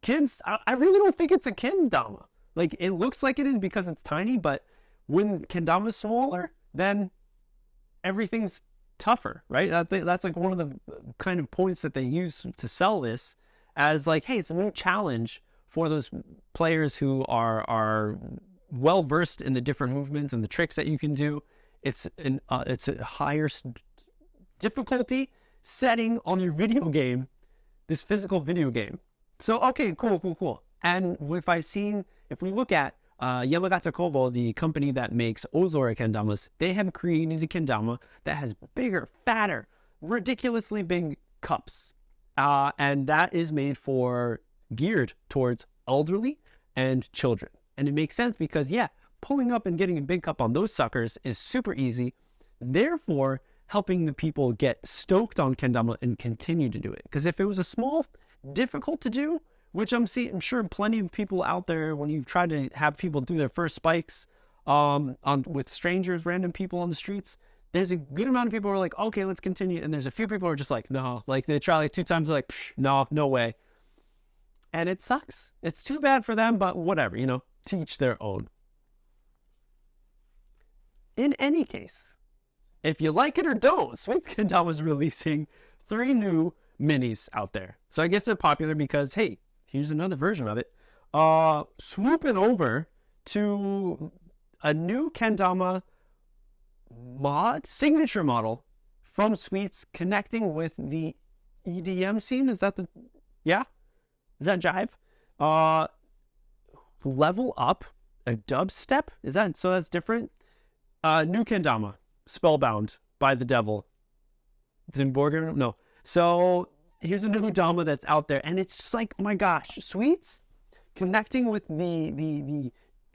Kids, I really don't think it's a kid's Dama. Like, it looks like it is because it's tiny, but when kendama is smaller, then everything's tougher, right? That's like one of the kind of points that they use to sell this as like, hey, it's a new challenge for those players who are well versed in the different movements and the tricks that you can do. It's a higher difficulty setting on your video game, this physical video game. So, okay, cool. And if we look at Yamagata Kobo, the company that makes Ozora kendamas, they have created a kendama that has bigger, fatter, ridiculously big cups. And that is geared towards elderly and children. And it makes sense because, yeah, pulling up and getting a big cup on those suckers is super easy. Therefore, helping the people get stoked on kendama and continue to do it. Because if it was a small, difficult to do, which I'm sure plenty of people out there, when you've tried to have people do their first spikes with strangers, random people on the streets, there's a good amount of people who are like, okay, let's continue. And there's a few people who are just like, no. Like, they try like 2 times, they're like, no way. And it sucks. It's too bad for them, but whatever, to each their own. In any case, if you like it or don't, Sweets Kendama is releasing 3 new minis out there. So I guess they're popular because, hey, here's another version of it. Swooping over to a new kendama signature model from Sweets, connecting with the EDM scene. Is that Is that jive? Level Up, a dubstep. So that's different. New kendama, Spellbound by the Devil. Zimborger? No. So here's a new Dama that's out there, and it's just like, oh my gosh, Sweets connecting with the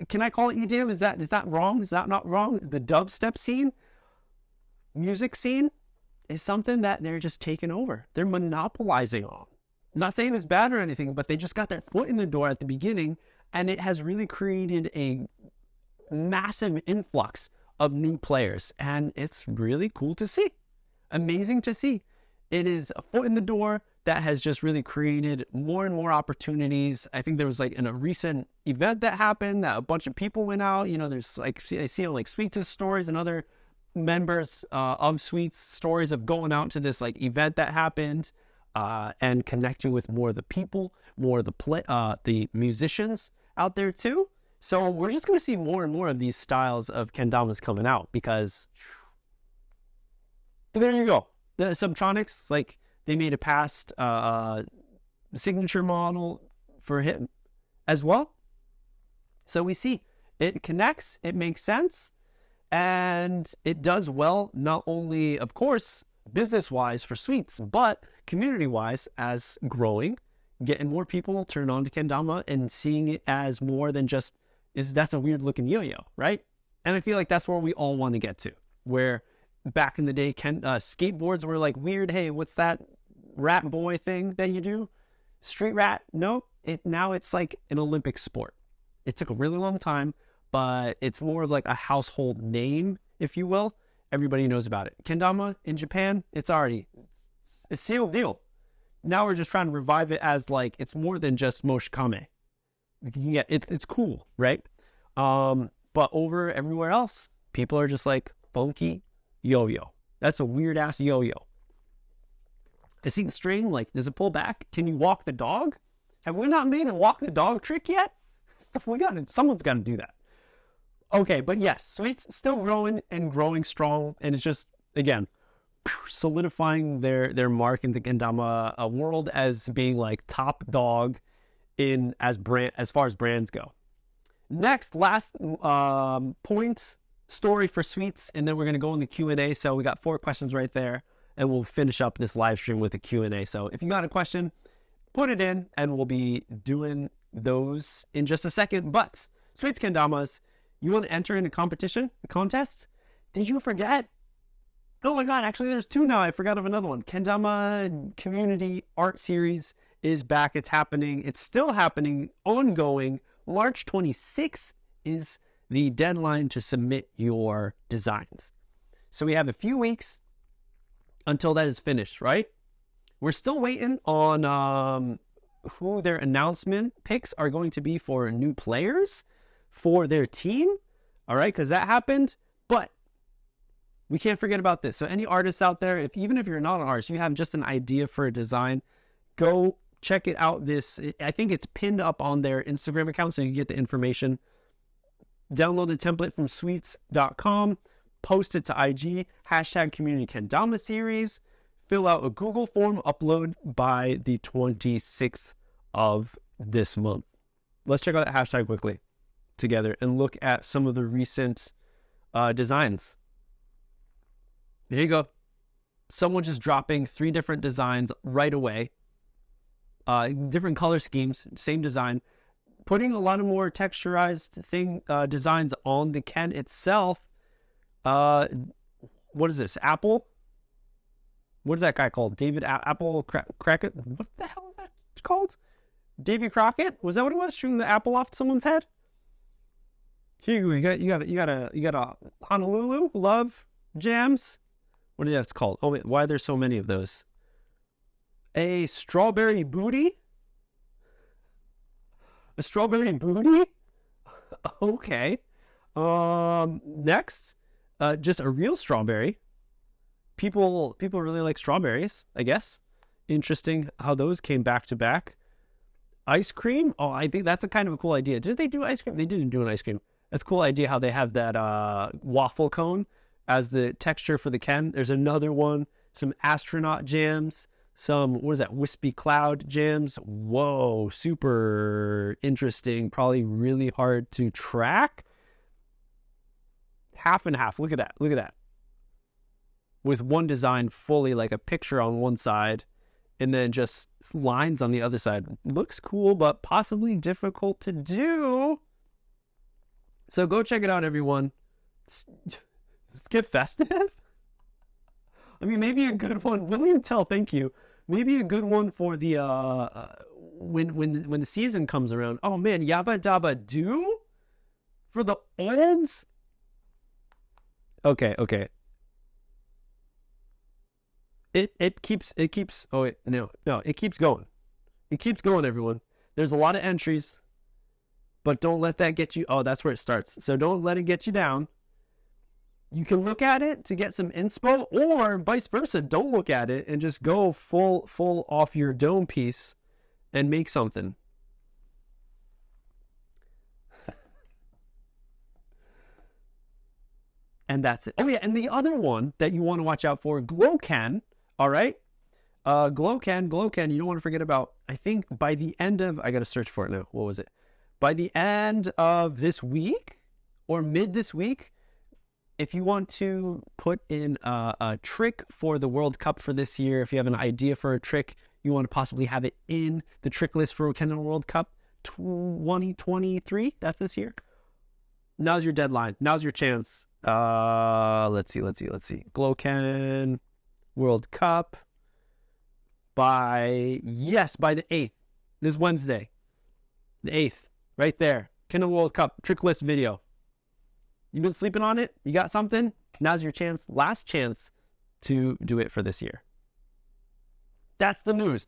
can I call it EDM? Is that wrong? Is that not wrong? The dubstep scene, music scene is something that they're just taking over. They're monopolizing on. I'm not saying it's bad or anything, but they just got their foot in the door at the beginning, and it has really created a massive influx of new players, and it's really cool to see. Amazing to see. It is a foot in the door that has just really created more and more opportunities. I think there was like in a recent event that happened that a bunch of people went out. You know, there's like, I see like Sweets' stories and other members of Sweets stories of going out to this like event that happened and connecting with more of the people, more of the musicians out there too. So we're just going to see more and more of these styles of kendamas coming out, because there you go. The Subtronics, like, they made a past signature model for him as well. So we see it connects, it makes sense, and it does well, not only, of course, business-wise for Sweets, but community-wise as growing, getting more people turned on to kendama and seeing it as more than just, that's a weird-looking yo-yo, right? And I feel like that's where we all want to get to, where back in the day, skateboards were like weird. Hey, what's that rat boy thing that you do? Street rat? No, now it's like an Olympic sport. It took a really long time, but it's more of like a household name, if you will. Everybody knows about it. Kendama in Japan, it's a sealed deal. Now we're just trying to revive it as like, it's more than just moshikame. Yeah, it's cool, right? But over everywhere else, people are just like, funky yo-yo. That's a weird ass yo-yo. I see the string, like, does it pull back? Can you walk the dog? Have we not made a walk the dog trick yet? Someone's got to do that. Okay, but yes, Sweets still growing and growing strong, and it's just, again, solidifying their mark in the kendama world as being like top dog in as far as brands go. Next, last point story for Sweets, and then we're going to go in the Q&A. So we got 4 questions right there, and we'll finish up this live stream with a Q&A. So if you got a question, put it in, and we'll be doing those in just a second. But Sweets Kendamas, you want to enter in a contest? Did you forget? Oh my God, actually there's 2 now. I forgot of another one. Kendama Community Art Series is back. It's happening. It's still happening, ongoing. March 26th is the deadline to submit your designs. So we have a few weeks until that is finished, right? We're still waiting on who their announcement picks are going to be for new players for their team. All right, because that happened, but we can't forget about this. So any artists out there, even if you're not an artist, you have just an idea for a design, go check it out. I think it's pinned up on their Instagram account, so you can get the information. Download the template from sweets.com, post it to IG, #CommunityKendama series, fill out a Google form, upload by the 26th of this month. Let's check out that hashtag quickly together and look at some of the recent designs. There you go. Someone just dropping 3 different designs right away. Different color schemes, same design. Putting a lot of more texturized designs on the Ken itself. What is this? Apple? What is that guy called? David Apple Crockett? What the hell is that called? Davy Crockett? Was that what it was? Shooting the apple off someone's head? Here you got a Honolulu Love Jams. What is that called? Oh wait, why are there so many of those? A strawberry booty? A strawberry booty? Okay. Next, just a real strawberry. People really like strawberries, I guess. Interesting how those came back to back. Ice cream? Oh, I think that's a kind of a cool idea. Did they do ice cream? They didn't do an ice cream. That's a cool idea how they have that waffle cone as the texture for the Ken. There's another one. Some astronaut jams. Some, what is that, wispy cloud jams. Whoa, super interesting. Probably really hard to track. Half and half. Look at that. Look at that. With one design fully like a picture on one side and then just lines on the other side. Looks cool, but possibly difficult to do. So go check it out, everyone. Let's get festive. I mean, maybe a good one. William Tell, thank you. Maybe a good one for the when the season comes around. Oh man, Yabba Dabba Do for the olds. Okay. It keeps. Oh wait, no, it keeps going. It keeps going, everyone. There's a lot of entries, but don't let that get you. Oh, that's where it starts. So don't let it get you down. You can look at it to get some inspo, or vice versa. Don't look at it and just go full off your dome piece and make something. And that's it. Oh yeah, and the other one that you want to watch out for, Glowcan. All right, Glowcan. You don't want to forget about. I think by the end of, I got to search for it now. What was it? By the end of this week or mid this week, if you want to put in a trick for the World Cup for this year, if you have an idea for a trick, you want to possibly have it in the trick list for Kendama World Cup 2023. That's this year. Now's your deadline. Now's your chance. Let's see. Glowcan World Cup by the 8th. This Wednesday. The 8th. Right there. Kendama World Cup trick list video. You've been sleeping on it? You got something? Now's your chance. Last chance to do it for this year. That's the news.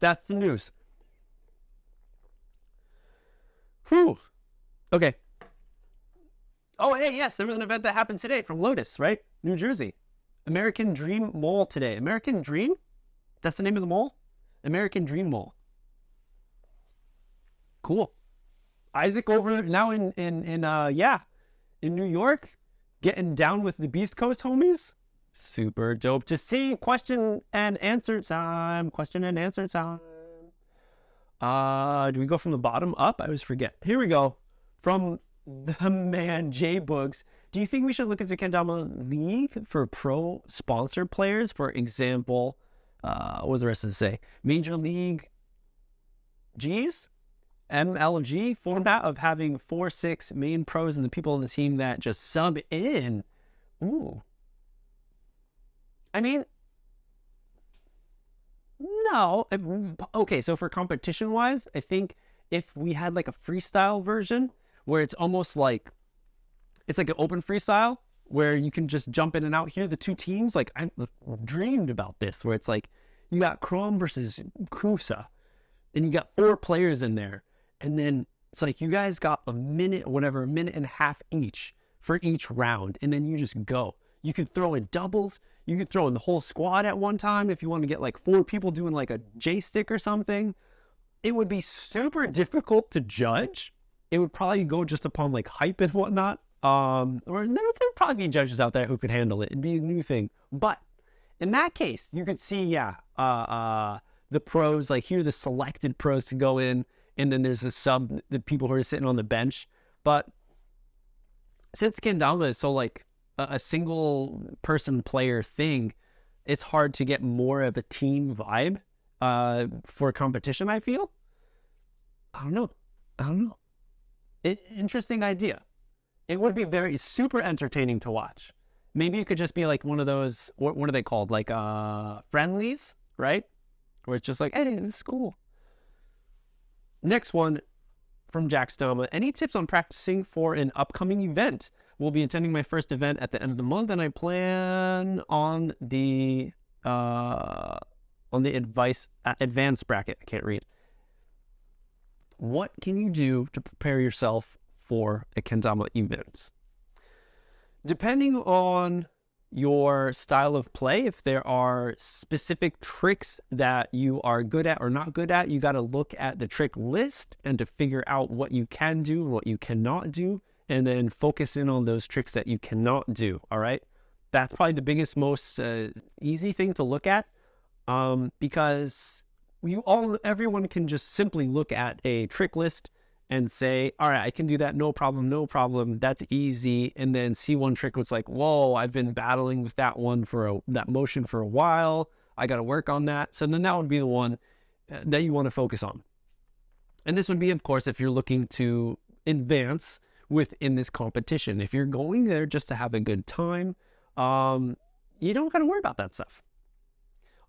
Whew. Okay. Oh, hey, yes, there was an event that happened today from Lotus, right? New Jersey. American Dream Mall today. American Dream? That's the name of the mall? American Dream Mall. Cool. Isaac over now in New York, getting down with the Beast Coast homies. Super dope to see. Question and answer time. Do we go from the bottom up? I always forget. Here we go. From the man, J Boogs. Do you think we should look into Kendama League for pro sponsor players? For example, what was the rest of the say? Major League G's? MLG format of having 4-6 main pros and the people on the team that just sub in. Ooh. I mean, no. Okay, so for competition wise, I think if we had like a freestyle version where it's almost like, it's like an open freestyle where you can just jump in and out here, the two teams, like I dreamed about this, where it's like you got Krom versus KUSA and you got 4 players in there. And then it's like you guys got a minute and a half each for each round. And then you just go. You could throw in doubles. You could throw in the whole squad at one time if you want to get like 4 people doing like a J stick or something. It would be super difficult to judge. It would probably go just upon like hype and whatnot. Or there'd probably be judges out there who could handle it. It'd be a new thing. But in that case, you could see, the pros, like here are the selected pros to go in. And then there's the people who are sitting on the bench. But since Kendama is so like a single person player thing, it's hard to get more of a team vibe for competition, I feel. I don't know. Interesting idea. It would be super entertaining to watch. Maybe it could just be like one of those, what are they called? Like friendlies, right? Where it's just like, hey, this is cool. Next one from Jack's Dama. Any tips on practicing for an upcoming event? We'll be attending my first event at the end of the month, and I plan on the advanced bracket. I can't read. What can you do to prepare yourself for a kendama event? Depending on your style of play, if there are specific tricks that you are good at or not good at, you got to look at the trick list and to figure out what you can do and what you cannot do, and then focus in on those tricks that you cannot do. All right, that's probably the biggest, most easy thing to look at, because everyone can just simply look at a trick list and say, all right, I can do that, no problem, that's easy, and then see one trick was like, whoa, I've been battling with that one that motion for a while, I got to work on that. So then that would be the one that you want to focus on. And this would be, of course, if you're looking to advance within this competition. If you're going there just to have a good time, you don't got to worry about that stuff.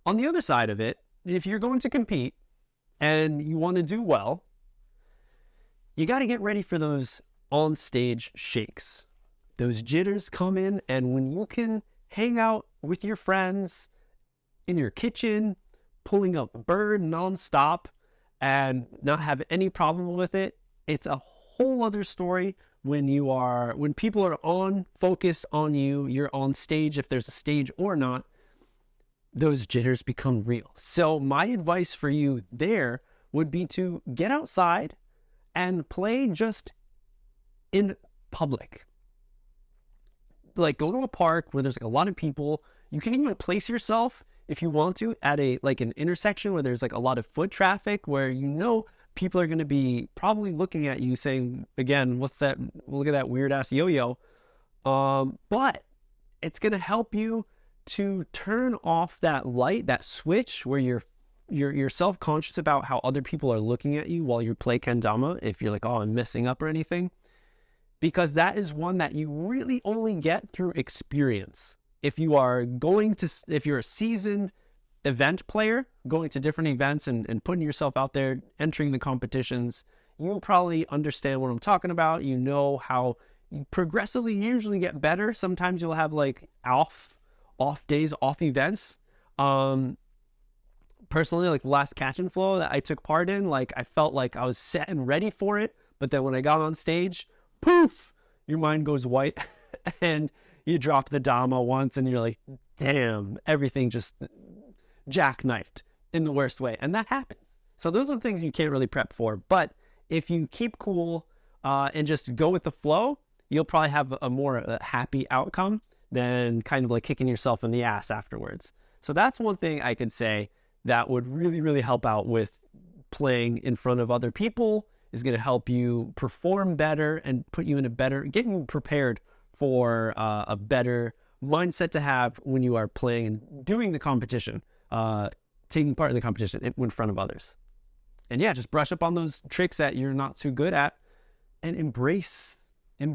On the other side of it, if you're going to compete and you want to do well, you got to get ready for those on-stage shakes. Those jitters come in, and when you can hang out with your friends in your kitchen, pulling up bird nonstop and not have any problem with it, it's a whole other story when people are on focus on you, you're on stage, if there's a stage or not, those jitters become real. So my advice for you there would be to get outside and play just in public. Like, go to a park where there's like a lot of people. You can even place yourself, if you want to, at an intersection where there's like a lot of foot traffic, where people are going to be probably looking at you saying, again, what's that? Look at that weird ass yo-yo. But it's going to help you to turn off that light, that switch where you're self-conscious about how other people are looking at you while you play kendama, if you're like, oh, I'm messing up or anything, because that is one that you really only get through experience. If you're a seasoned event player, going to different events and putting yourself out there, entering the competitions, you'll probably understand what I'm talking about. You know how you progressively usually get better. Sometimes you'll have like off days, off events. Personally, like the last catch and flow that I took part in, like I felt like I was set and ready for it. But then when I got on stage, poof, your mind goes white and you drop the Dama once and you're like, damn, everything just jackknifed in the worst way. And that happens. So those are the things you can't really prep for. But if you keep cool and just go with the flow, you'll probably have a more happy outcome than kind of like kicking yourself in the ass afterwards. So that's one thing I could say that would really, really help out with playing in front of other people, is going to help you perform better and put you in get you prepared for a better mindset to have when you are playing and doing the competition, taking part in the competition in front of others. And yeah, just brush up on those tricks that you're not too good at and embrace the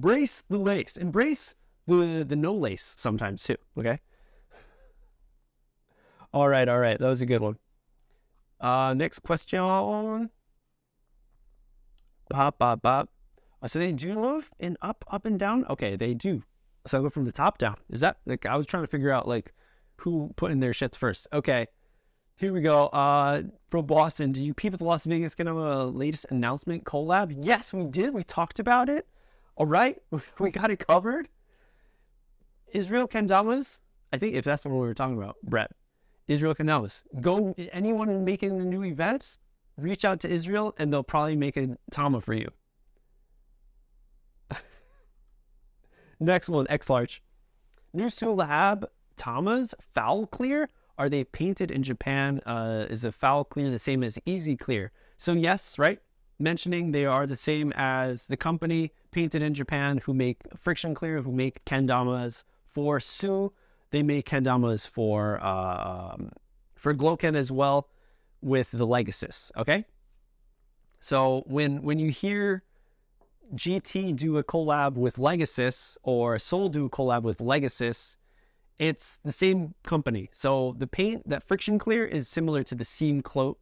lace, embrace the no lace sometimes too. Okay. All right. That was a good one. Next question. Bop. So they do move in up and down? Okay, they do. So I go from the top down. Is that, like, I was trying to figure out, like, who put in their shits first. Okay, here we go. From Boston, do you peep at the Las Vegas Kendama latest announcement collab? Yes, we did. We talked about it. All right, we got it covered. Israel Kendamas, I think if that's the one we were talking about, Brett. Israel Kendamas. Go, anyone making a new event, reach out to Israel and they'll probably make a Tama for you. Next one, X-Large. New SuLab Tamas, foul clear? Are they painted in Japan? Is a foul clear the same as easy clear? So yes, right? Mentioning they are the same as the company painted in Japan who make friction clear, who make kendamas for Su. They make kendamas for Gloken as well with the Legasis, okay? So when you hear GT do a collab with Legasis or Soul do a collab with Legasis, it's the same company. So the paint, that friction clear, is similar to the seam coat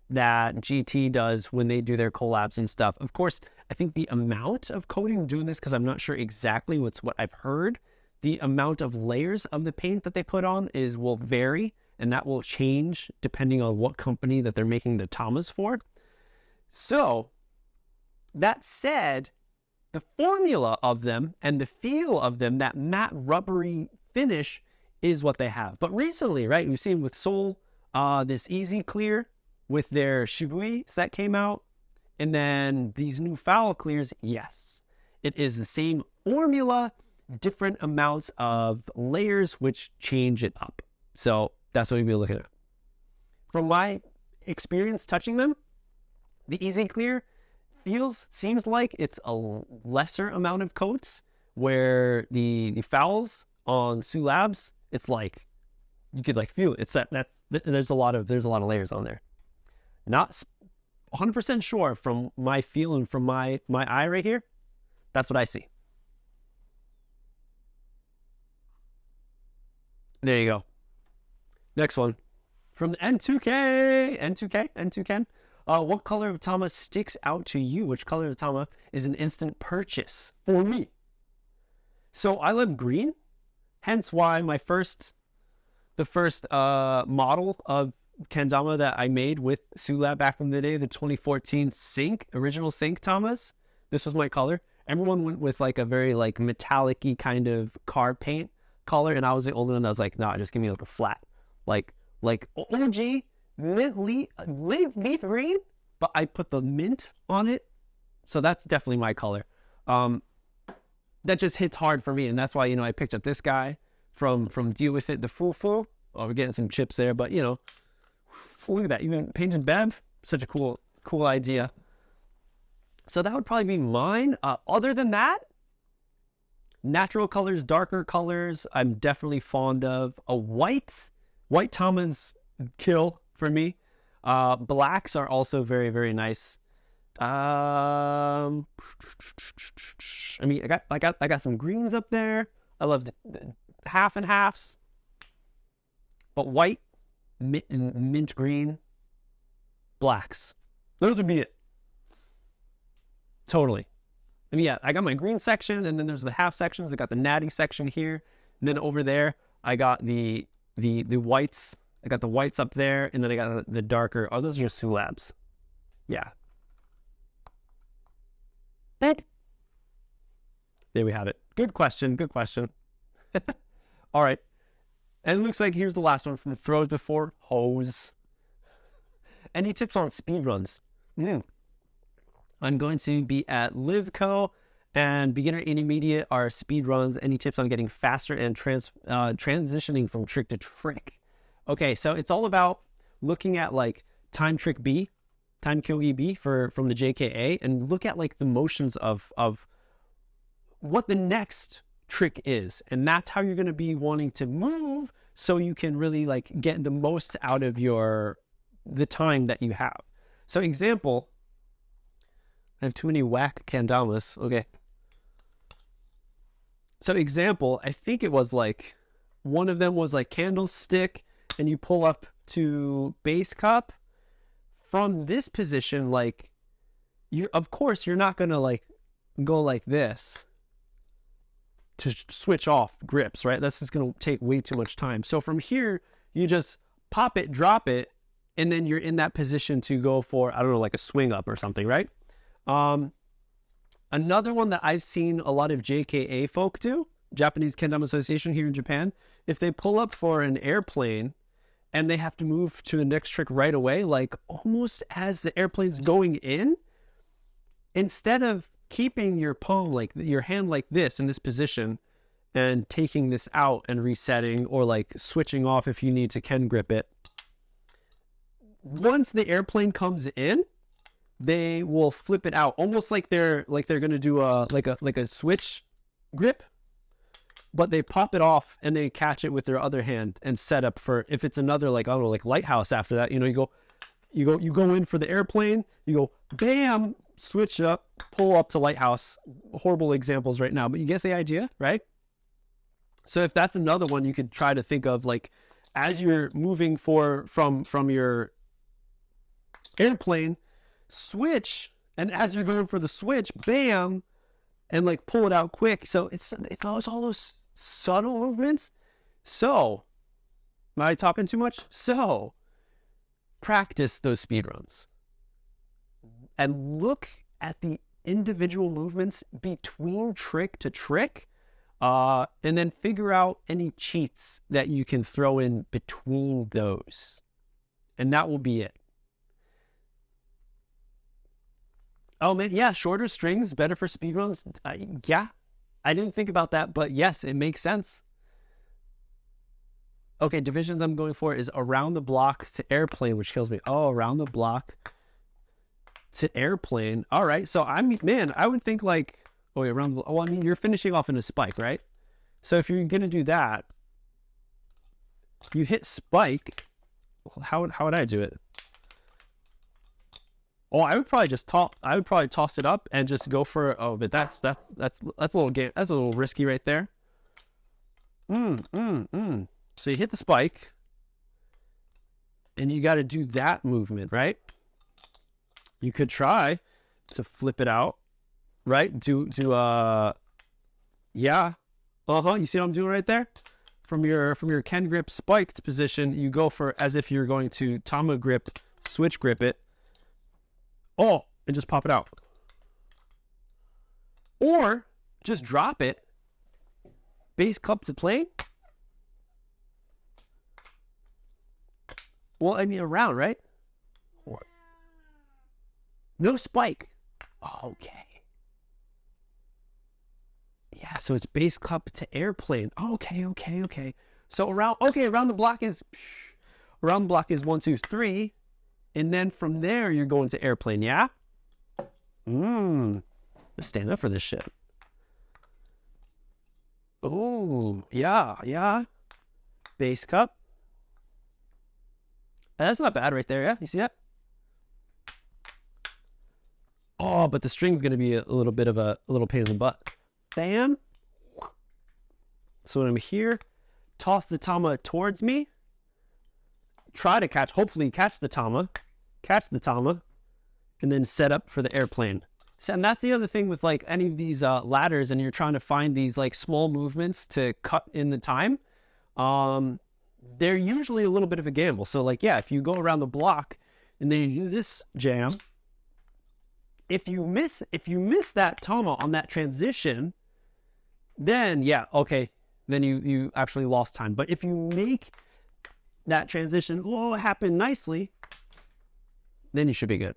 that GT does when they do their collabs and stuff. Of course, I think the amount of coating doing this, because I'm not sure exactly what I've heard, the amount of layers of the paint that they put on will vary, and that will change depending on what company that they're making the Tamas for. So that said, the formula of them and the feel of them, that matte rubbery finish, is what they have. But recently, right, we've seen with Soul, this Easy Clear with their Shibui that came out, and then these new foul clears, yes, it is the same formula, different amounts of layers which change it up. So that's what we'll be looking at. From my experience touching them, the Easy Clear seems like it's a lesser amount of coats, where the fouls on SuLabs, it's like you could like feel it. There's a lot of layers on there. Not 100% sure from my feel and from my eye right here. That's what I see. There you go. Next one. From the N2K. What color of Dama sticks out to you? Which color of Dama is an instant purchase for me? So I love green, hence why the first model of kendama that I made with SuLab back in the day, the 2014 original sync Damas. This was my color. Everyone went with like a very like metallic-y kind of car paint color, and I was the only one that was like, nah, just give me like a flat, like OG mint leaf green, but I put the mint on it, so that's definitely my color. That just hits hard for me, and that's why, you know, I picked up this guy from Deal With It, the Fufu. Oh, we're getting some chips there, but you know, look at that, even painted bev, such a cool idea. So that would probably be mine. Other than that, natural colors, darker colors, I'm definitely fond of. A white Damas kill for me. Blacks are also very, very nice. I mean, I got some greens up there. I love the half and halves, but white, mint green, blacks. Those would be it. Totally. I mean, yeah, I got my green section, and then there's the half sections. I got the natty section here, and then over there I got the whites. I got the whites up there, and then I got the darker. Oh, those are just SuLabs. Yeah. There we have it. Good question. All right. And it looks like here's the last one from Throws Before Hose. Any tips on speed runs? I'm going to be at LVKO, and beginner intermediate are speed runs. Any tips on getting faster and transitioning from trick to trick? Okay, so it's all about looking at like time kill EB from the JKA, and look at like the motions of what the next trick is, and that's how you're going to be wanting to move, so you can really like get the most out of the time that you have. So example, I have too many whack kendamas. Okay. So example, I think it was like, one of them was like candlestick, and you pull up to base cup. From this position, like, of course you're not gonna like go like this to switch off grips, right? That's just gonna take way too much time. So from here, you just pop it, drop it, and then you're in that position to go for, I don't know, like a swing up or something, right? Another one that I've seen a lot of JKA folk do, Japanese Kendama Association here in Japan, if they pull up for an airplane and they have to move to the next trick right away, like almost as the airplane's going in, instead of keeping your palm, like your hand like this in this position and taking this out and resetting, or like switching off if you need to ken grip it, once the airplane comes in, they will flip it out, almost like they're gonna do a switch grip, but they pop it off and they catch it with their other hand and set up for, if it's another, like, I don't know, like lighthouse after that, you know, you go in for the airplane, you go bam, switch up, pull up to lighthouse. Horrible examples right now, but you get the idea, right? So if that's another one, you could try to think of, like, as you're moving from your airplane, switch, and as you're going for the switch, bam, and like pull it out quick. So it's all those subtle movements. So, am I talking too much? So, practice those speed runs and look at the individual movements between trick to trick, and then figure out any cheats that you can throw in between those, and that will be it. Oh man, yeah, shorter strings, better for speedruns. Yeah, I didn't think about that, but yes, it makes sense. Okay, divisions I'm going for is around the block to airplane, which kills me. Oh, around the block to airplane. All right, so I would think like, oh, yeah, around. Well, I mean, you're finishing off in a spike, right? So if you're gonna do that, you hit spike. How would I do it? Oh, I would probably just toss it up and just go for, oh, but that's a little game. That's a little risky right there. So you hit the spike and you got to do that movement, right? You could try to flip it out, right? Yeah. You see what I'm doing right there? From your Ken grip spiked position, you go for as if you're going to Dama grip, switch grip it. Oh, and just pop it out. Or just drop it, base cup to plane. Well, I mean around, right? No spike. Okay. Yeah, so it's base cup to airplane. Okay. So around the block is 1, 2, 3. And then from there you're going to airplane, yeah? Let's stand up for this shit. Oh, yeah. Base cup. That's not bad right there, yeah? You see that? Oh, but the string's gonna be a little bit of a little pain in the butt. Bam. So when I'm here, toss the Dama towards me. Try to hopefully catch the Dama, and then set up for the airplane. So, and that's the other thing with like any of these ladders, and you're trying to find these like small movements to cut in the time. They're usually a little bit of a gamble. So like, yeah, if you go around the block and then you do this jam, if you miss that Dama on that transition, then yeah, okay, then you actually lost time. But if you make that transition happen nicely, then you should be good.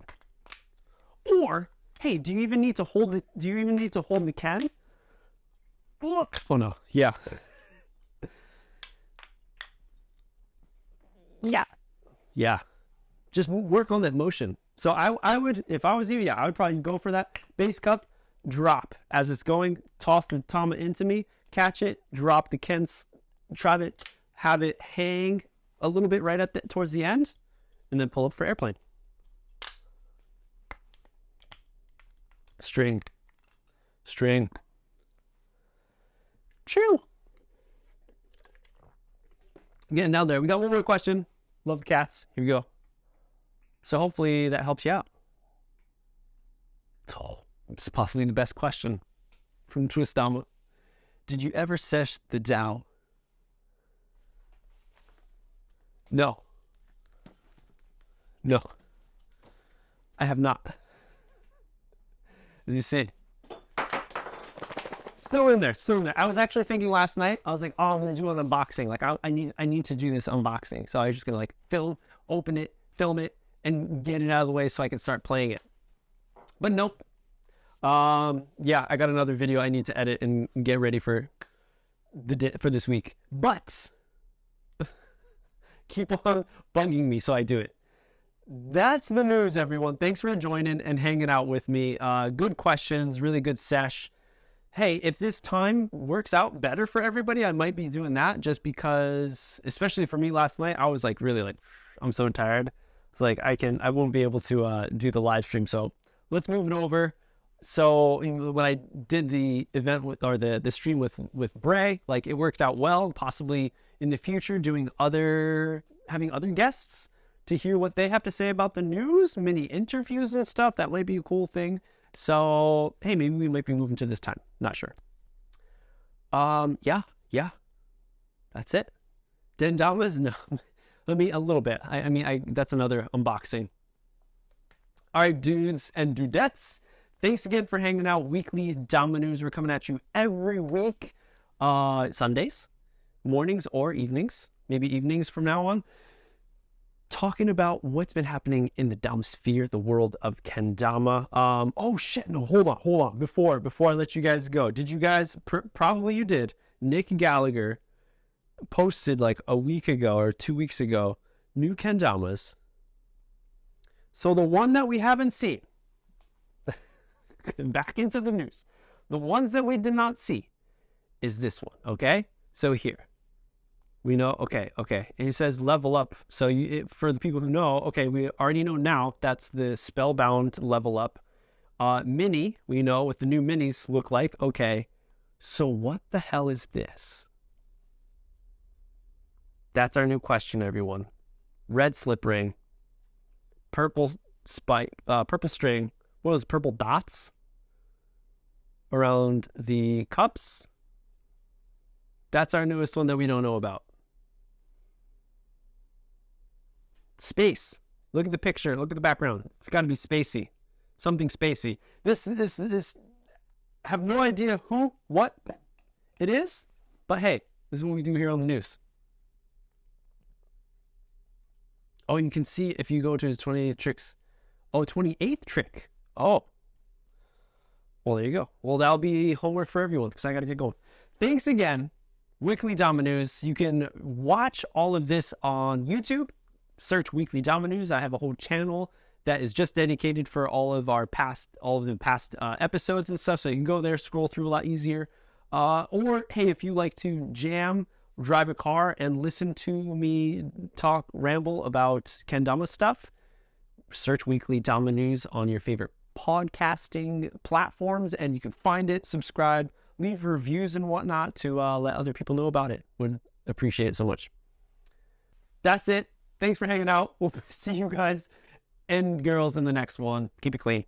Or hey, do you even need to hold the Ken? Look. Oh no. Yeah. Yeah. Just work on that motion. So I would, if I was you, I would probably go for that base cup, drop as it's going, toss the Dama into me, catch it, drop the Ken, try to have it hang a little bit right towards the end, and then pull up for airplane. String. Chill. Getting down there. We got one more question. Love the cats. Here we go. So hopefully that helps you out. Oh, it's possibly the best question from Twist Dama. Did you ever sesh the Dow? No. I have not. As you see. Still in there. I was actually thinking last night, I was like, oh, I'm going to do an unboxing. Like, I need to do this unboxing. So I was just going to like open it, film it, and get it out of the way so I can start playing it. But nope. Yeah, I got another video I need to edit and get ready for this week. But keep on bugging me so I do it. That's the news, everyone. Thanks for joining and hanging out with me. Good questions, really good sesh. Hey, if this time works out better for everybody, I might be doing that just because, especially for me last night, I was like really like, I'm so tired. It's like I won't be able to do the live stream. So let's move it over. So when I did the event the stream with Bray, like it worked out well. Possibly in the future having other guests to hear what they have to say about the news, mini interviews and stuff. That might be a cool thing. So hey, maybe we might be moving to this time. Not sure. Yeah. That's it. Dendamas? No. Let me a little bit. I mean, that's another unboxing. All right, dudes and dudettes. Thanks again for hanging out. Weekly Dama news. We're coming at you every week. Sundays, mornings or evenings. Maybe evenings from now on. Talking about what's been happening in the Dama sphere, the world of kendama. Oh shit! No, hold on. Before I let you guys go, did you guys? Probably you did. Nick Gallagher posted like a week ago or 2 weeks ago new kendamas. So the one that we haven't seen, back into the news, the ones that we did not see is this one. Okay, so here We know, okay. And he says level up. So for the people who know, okay, we already know now that's the spellbound level up. Mini, we know what the new minis look like. Okay, so what the hell is this? That's our new question, everyone. Red slip ring, purple spike, purple string. What are those purple dots around the cups? That's our newest one that we don't know about. Space. Look at the picture. Look at the background. It's got to be spacey. Something spacey. This I have no idea what it is, but hey, this is what we do here on the news. Oh, you can see if you go to his 28th tricks. Oh, 28th trick. Oh. Well, there you go. Well, that'll be homework for everyone because I got to get going. Thanks again. Weekly Dama News. You can watch all of this on YouTube. Search Weekly Dama News. I have a whole channel that is just dedicated for all of the past episodes and stuff. So you can go there, scroll through a lot easier. Or hey, if you like to drive a car and listen to me ramble about kendama stuff, search Weekly Dama News on your favorite podcasting platforms and you can find it, subscribe, leave reviews and whatnot to let other people know about it. Would appreciate it so much. That's it. Thanks for hanging out. We'll see you guys and girls in the next one. Keep it clean.